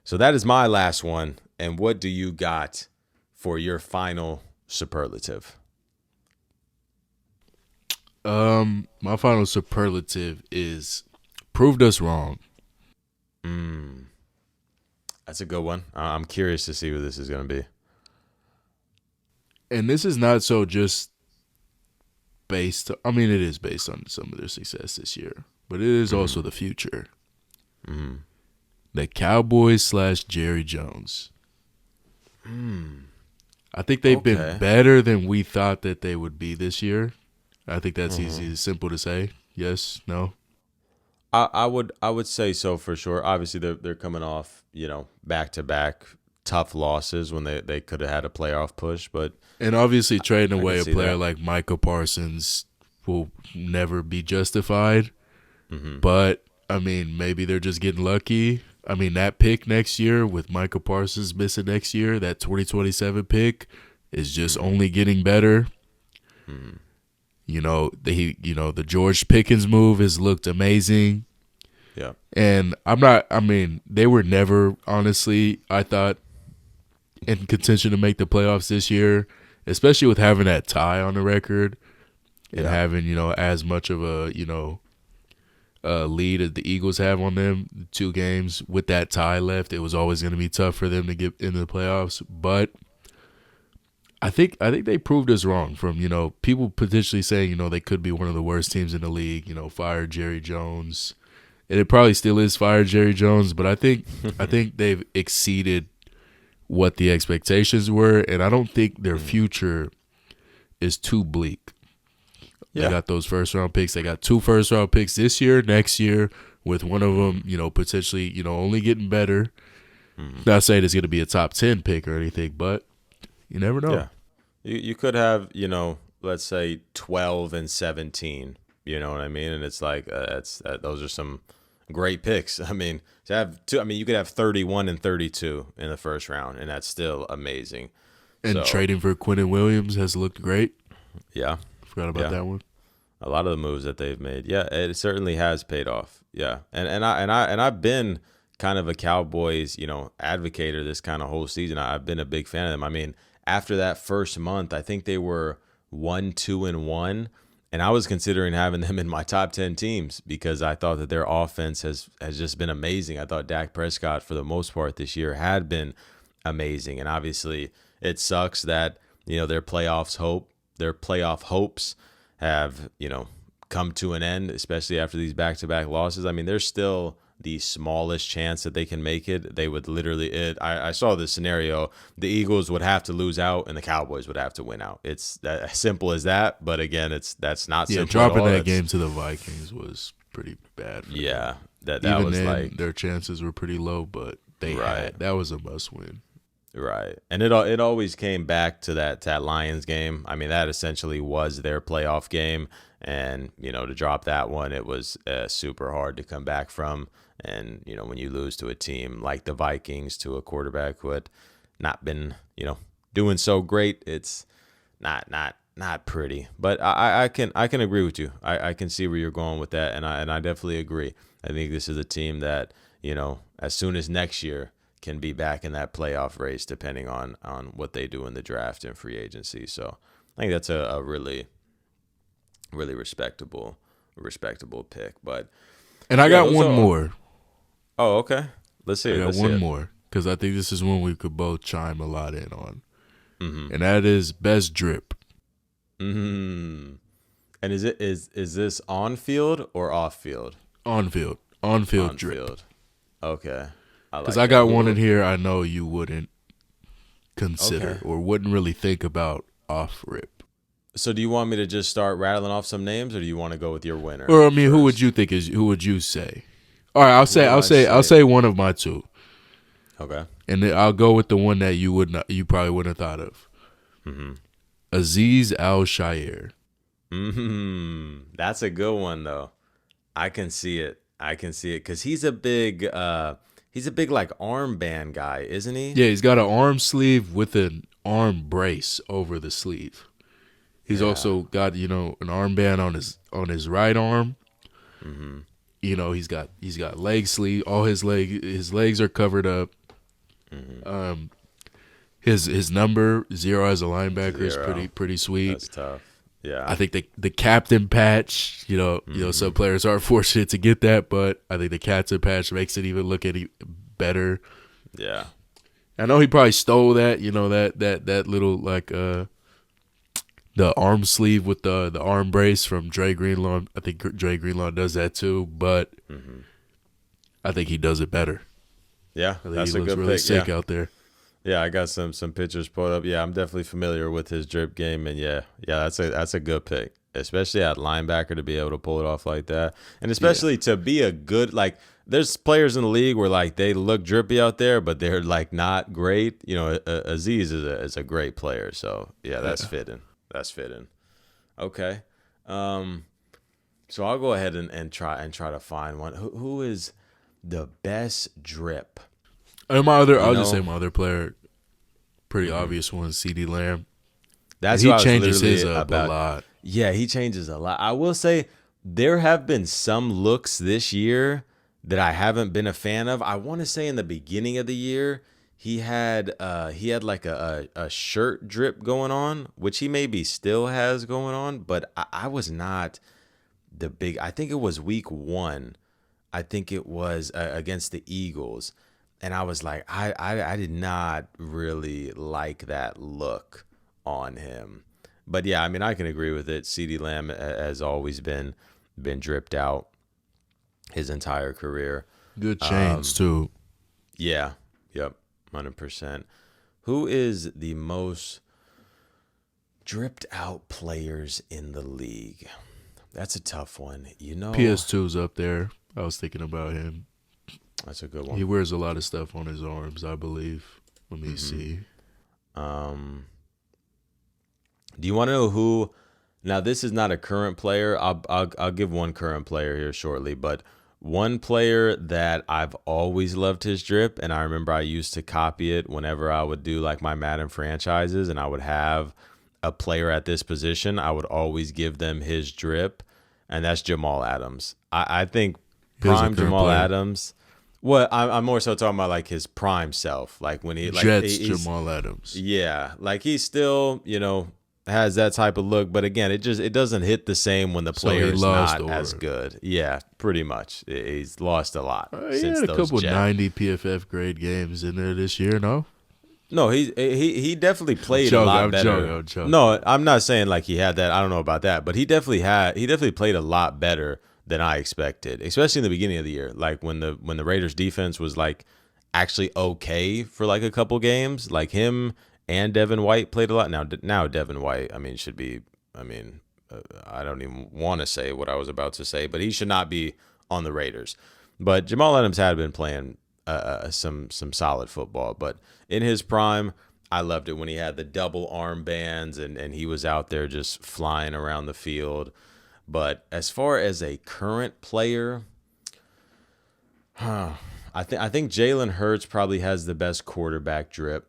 So that is my last one. And what do you got for your final superlative? My final superlative is proved us wrong. That's a good one. I'm curious to see what this is going to be. And this is not so just based, it is based on some of their success this year, but it is also the future. The Cowboys / Jerry Jones. I think they've been better than we thought that they would be this year. I think that's simple to say. Yes, no. I would say so for sure. Obviously, they're coming off back-to-back tough losses when they could have had a playoff push, and obviously trading away a player like Micah Parsons will never be justified. But maybe they're just getting lucky. That pick next year with Micah Parsons missing next year, that 2027 pick is just only getting better. The George Pickens move has looked amazing. Yeah. And they were never, honestly, I thought, in contention to make the playoffs this year, especially with having that tie on the record and having, as much of a, lead as the Eagles have on them, 2 games with that tie left. It was always going to be tough for them to get into the playoffs, but I think they proved us wrong from, people potentially saying, they could be one of the worst teams in the league, fire Jerry Jones. And it probably still is fire Jerry Jones, but I think they've exceeded what the expectations were, and I don't think their future is too bleak. They got those first-round picks. They got 2 first-round picks this year, next year, with one of them, potentially, only getting better. Not saying it's going to be a top 10 pick or anything, but you never know. Yeah. You could have, let's say 12 and 17, you know what I mean? And it's like, those are some great picks. To have 2, you could have 31 and 32 in the first round, and that's still amazing. And trading for Quinnen Williams has looked great. Yeah. Forgot about that one. A lot of the moves that they've made. Yeah, it certainly has paid off. Yeah. And I've been kind of a Cowboys, advocator this kind of whole season. I've been a big fan of them. After that first month, I think they were 1-2-1, and I was considering having them in my top 10 teams because I thought that their offense has just been amazing. I thought Dak Prescott, for the most part this year, had been amazing, and obviously it sucks that their playoff hopes have come to an end, especially after these back-to-back losses. They're still the smallest chance that they can make it, they would literally. I saw this scenario: the Eagles would have to lose out, and the Cowboys would have to win out. It's that as simple as that. But again, that's not simple. Dropping at all. that game to the Vikings was pretty bad. Yeah, that even was then, like their chances were pretty low, but that was a must win. Right. And it always came back to that Lions game. I mean, that essentially was their playoff game. And, to drop that one, it was super hard to come back from. And, when you lose to a team like the Vikings, to a quarterback who had not been, doing so great, it's not pretty. But I can agree with you. I can see where you're going with that. And I definitely agree. I think this is a team that, as soon as next year, can be back in that playoff race, depending on what they do in the draft and free agency. So I think that's a really, really respectable pick. And I got one more. Oh, okay. Let's see. I got one more because I think this is one we could both chime a lot in on, and that is best drip. And is this on field or off field? On field drip. Okay. Because I got one in here I know you wouldn't consider or wouldn't really think about off rip. So do you want me to just start rattling off some names, or do you want to go with your winner? Or who would you think who would you say? All right, I'll say one of my two. Okay. And then I'll go with the one that you probably wouldn't have thought of. Azeez Al-Shaair. That's a good one though. I can see it because he's a big like armband guy, isn't he? Yeah, he's got an arm sleeve with an arm brace over the sleeve. He's also got an armband on his right arm. He's got leg sleeve. All his legs are covered up. His number 0 as a linebacker is pretty sweet. That's tough. Yeah, I think the captain patch. Some players are fortunate to get that, but I think the captain patch makes it even look any better. Yeah, I know he probably stole that. That little like the arm sleeve with the arm brace from Dre Greenlaw. I think Dre Greenlaw does that too, but I think he does it better. Yeah, I think he looks really sick out there. Yeah, I got some pictures pulled up. Yeah, I'm definitely familiar with his drip game, and yeah, that's a good pick, especially at linebacker to be able to pull it off like that, and especially to be a good like. There's players in the league where like they look drippy out there, but they're like not great. Azeez is a great player, so yeah, that's fitting. That's fitting. Okay, so I'll go ahead and try to find one. Who is the best drip? And I'll just say my other player, pretty obvious one, CeeDee Lamb. He changes his up a lot. Yeah, he changes a lot. I will say there have been some looks this year that I haven't been a fan of. I want to say in the beginning of the year, he had like a shirt drip going on, which he maybe still has going on, but I was not the big. I think it was week 1. I think it was against the Eagles. And I was like, I did not really like that look on him. But yeah, I mean, I can agree with it. CeeDee Lamb has always been dripped out his entire career. Good chains too. Yeah. Yep. 100%. Who is the most dripped out players in the league? That's a tough one. PS2's up there. I was thinking about him. That's a good one. He wears a lot of stuff on his arms, I believe. Let me see. Do you want to know who? Now, this is not a current player. I'll give one current player here shortly, but one player that I've always loved his drip, and I remember I used to copy it whenever I would do like my Madden franchises, and I would have a player at this position. I would always give them his drip, and that's Jamal Adams. I think prime Jamal Adams. Well, I'm more so talking about like his prime self, like when he like Jamal Adams. Yeah, like he still has that type of look, but again, it doesn't hit the same when the player is not as good. Yeah, pretty much. He's lost a lot. He had a couple 90 PFF grade games in there this year. No, he definitely played a lot better. I'm joking. No, I'm not saying like he had that. I don't know about that, but he definitely played a lot better than I expected, especially in the beginning of the year. Like when the Raiders defense was like actually okay for like a couple games, like him and Devin White played a lot. Now Devin White, I mean, should be, I mean, I don't even want to say what I was about to say, but he should not be on the Raiders. But Jamal Adams had been playing some solid football, but in his prime, I loved it when he had the double arm bands and he was out there just flying around the field. But as far as a current player, I think Jalen Hurts probably has the best quarterback drip,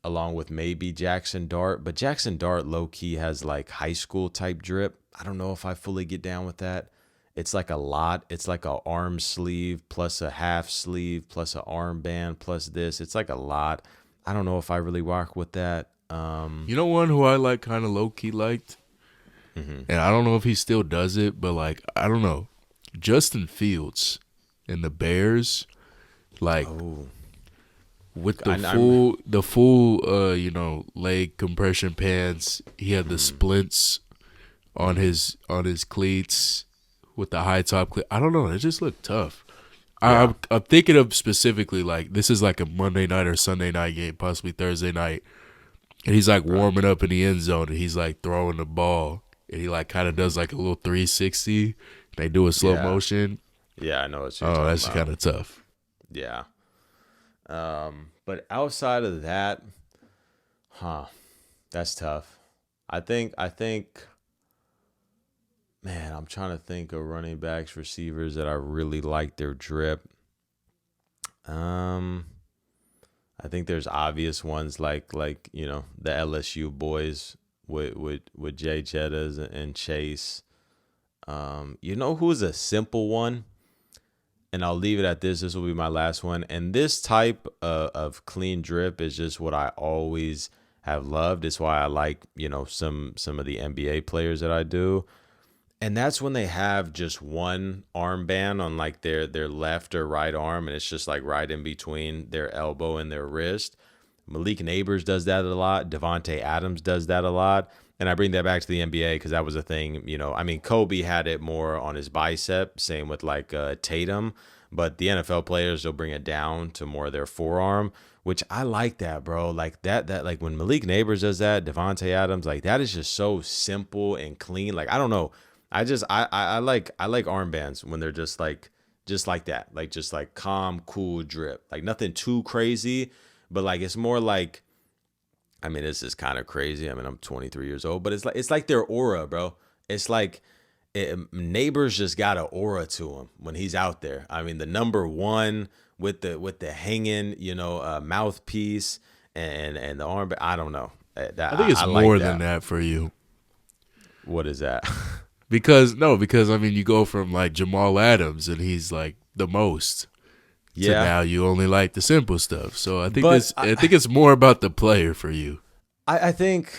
along with maybe Jackson Dart. But Jackson Dart low-key has like high school type drip. I don't know if I fully get down with that. It's like a lot. It's like a arm sleeve plus a half sleeve plus an armband plus this. It's like a lot. I don't know if I really rock with that. You know one who I like kind of low-key liked? And I don't know if he still does it, but like, I don't know. Justin Fields and the Bears, like with the full leg compression pants. He had the splints on his cleats with the high top cleat. I don't know. It just looked tough. Yeah. I'm thinking of specifically like this is like a Monday night or Sunday night game, possibly Thursday night, and he's like warming up in the end zone and he's like throwing the ball and he like kind of does like a little 360. They do a slow motion. Yeah, I know what you're talking about. Oh, that's kind of tough. Yeah. But outside of that, that's tough. I think, man, I'm trying to think of running backs, receivers that I really like their drip. I think there's obvious ones like the LSU boys with Jay Jettas and Chase. You know who's a simple one? And I'll leave it at this. This will be my last one. And this type of clean drip is just what I always have loved. It's why I like, some of the NBA players that I do. And that's when they have just one armband on like their left or right arm, and it's just like right in between their elbow and their wrist. Malik Neighbors does that a lot. Devontae Adams does that a lot. And I bring that back to the NBA because that was a thing. Kobe had it more on his bicep, same with like Tatum. But the NFL players, they'll bring it down to more of their forearm, which I like that, bro. Like that like when Malik Neighbors does that, Devontae Adams, like that is just so simple and clean. Like, I don't know. I like armbands when they're just like that, like just like calm, cool drip, like nothing too crazy, but like it's more like, this is kind of crazy. I'm 23 years old, but it's like their aura, bro. It's like Neighbors just got an aura to him when he's out there. The number one with the hanging, mouthpiece and the armband. I don't know. I think it's more than that for you. What is that? Because you go from like Jamal Adams and he's like the most. Yeah. To now you only like the simple stuff. So I think I think it's more about the player for you. I think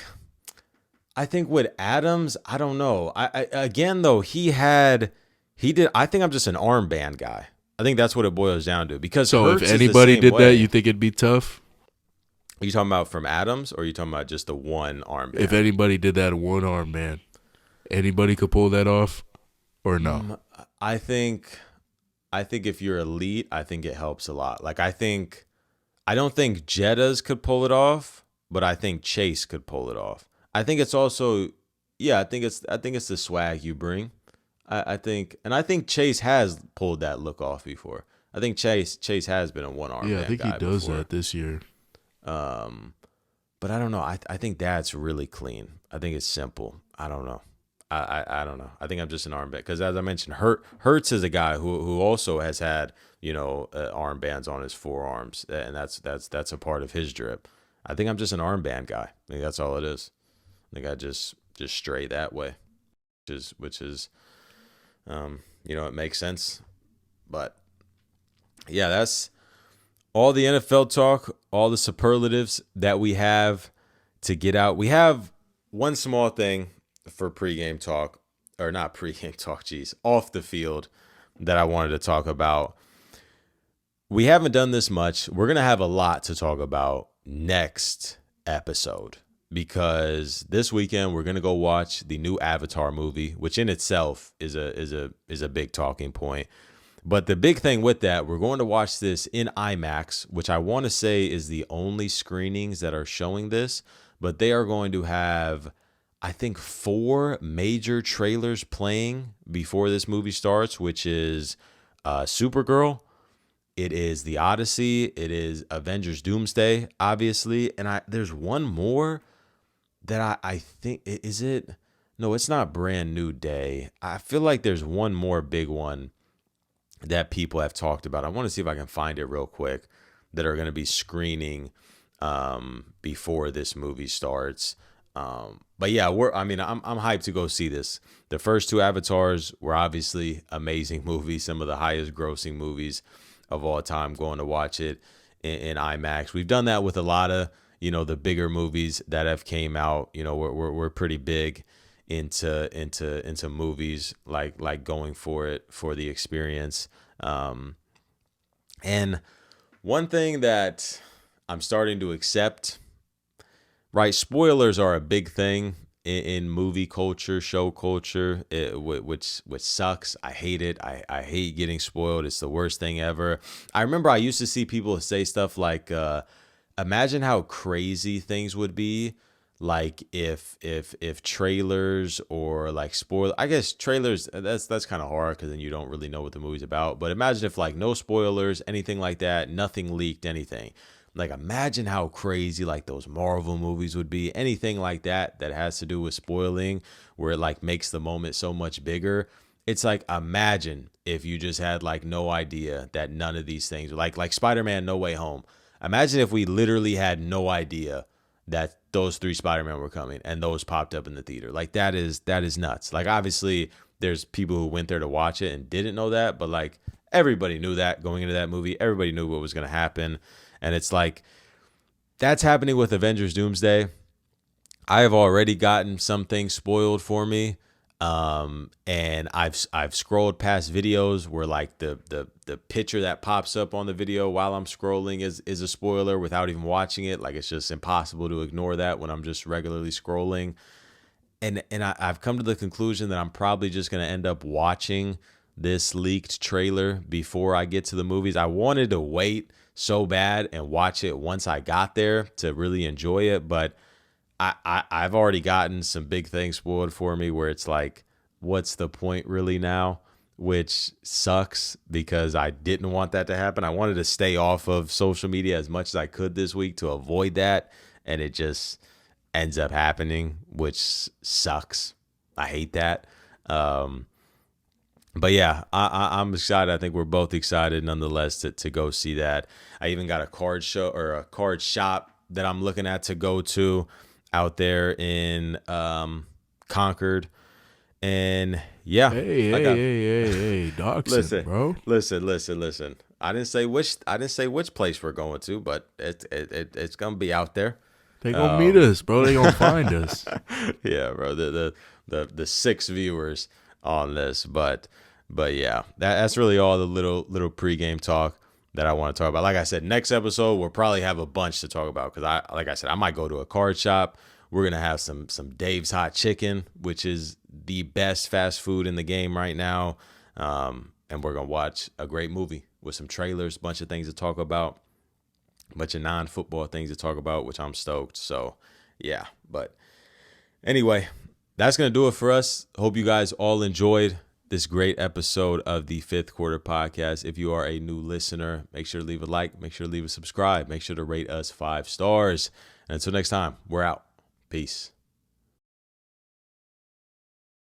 with Adams, I don't know. I again though, he did. I think I'm just an armband guy. I think that's what it boils down to. Because so if anybody did that, you think it'd be tough? Are you talking about from Adams, or are you talking about just the one armband? If anybody did that one armband. Anybody could pull that off, or no? I think if you're elite, I think it helps a lot. Like I don't think Jettas could pull it off, but I think Chase could pull it off. I think it's also, I think it's the swag you bring. I think Chase has pulled that look off before. I think Chase has been a one arm. Yeah, I think he does that this year. But I don't know. I think that's really clean. I think it's simple. I don't know. I don't know. I think I'm just an armband because, as I mentioned, Hurts is a guy who also has had armbands on his forearms, and that's a part of his drip. I think I'm just an armband guy. I think that's all it is. I think I just stray that way, which is it makes sense. But yeah, that's all the NFL talk, all the superlatives that we have to get out. We have one small thing for pregame talk, or not pregame talk, off the field that I wanted to talk about. We haven't done this much. We're going to have a lot to talk about next episode because this weekend we're gonna go watch the new Avatar movie, which in itself is a big talking point. But the big thing with that, we're going to watch this in IMAX, which I want to say is the only screenings that are showing this. But they are going to have, I think, 4 major trailers playing before this movie starts, which is Supergirl, it is The Odyssey, it is Avengers Doomsday, obviously, and there's one more that I think, is it? No, it's not Brand New Day. I feel like there's one more big one that people have talked about. I want to see if I can find it real quick, that are going to be screening before this movie starts. But yeah, I'm hyped to go see this. The first 2 Avatars were obviously amazing movies, some of the highest grossing movies of all time. Going to watch it in IMAX. We've done that with a lot of, the bigger movies that have came out. We're pretty big into movies, like going for it for the experience. And one thing that I'm starting to accept, right? Spoilers are a big thing in movie culture, show culture, which sucks. I hate it. I hate getting spoiled. It's the worst thing ever. I remember I used to see people say stuff like, imagine how crazy things would be, like if trailers or like spoil. I guess trailers, that's kind of hard because then you don't really know what the movie's about. But imagine if like no spoilers, anything like that, nothing leaked, anything. Like, imagine how crazy like those Marvel movies would be. Anything like that has to do with spoiling, where it like makes the moment so much bigger. It's like, imagine if you just had like no idea that none of these things, like Spider-Man No Way Home. Imagine if we literally had no idea that those 3 Spider-Man were coming and those popped up in the theater. Like, that is nuts. Like, obviously there's people who went there to watch it and didn't know that, but like everybody knew that going into that movie. Everybody knew what was going to happen. And it's like, that's happening with Avengers Doomsday. I have already gotten some things spoiled for me. And I've scrolled past videos where like the picture that pops up on the video while I'm scrolling is a spoiler without even watching it. Like, it's just impossible to ignore that when I'm just regularly scrolling. And I've come to the conclusion that I'm probably just going to end up watching this leaked trailer before I get to the movies. I wanted to wait so bad and watch it once I got there to really enjoy it, but I've already gotten some big things spoiled for me where it's like, what's the point really now? Which sucks because I didn't want that to happen. I wanted to stay off of social media as much as I could this week to avoid that, and it just ends up happening, which sucks. I hate that. But yeah, I'm excited. I think we're both excited nonetheless to go see that. I even got a card show or a card shop that I'm looking at to go to out there in Concord. And yeah. Hey, Doxson, bro. Listen. I didn't say which place we're going to, but it's gonna be out there. They gonna meet us, bro. They gonna find us. Yeah, bro. The 6 viewers on this, but yeah, that's really all the little pregame talk that I want to talk about. Like I said, next episode we'll probably have a bunch to talk about because I might go to a card shop. We're gonna have some Dave's Hot Chicken, which is the best fast food in the game right now, and we're gonna watch a great movie with some trailers, bunch of things to talk about, bunch of non-football things to talk about, which I'm stoked. So yeah, but anyway, that's going to do it for us. Hope you guys all enjoyed this great episode of the Fifth Quarter Podcast. If you are a new listener, make sure to leave a like, make sure to leave a subscribe, make sure to rate us 5 stars. And until next time, we're out. Peace.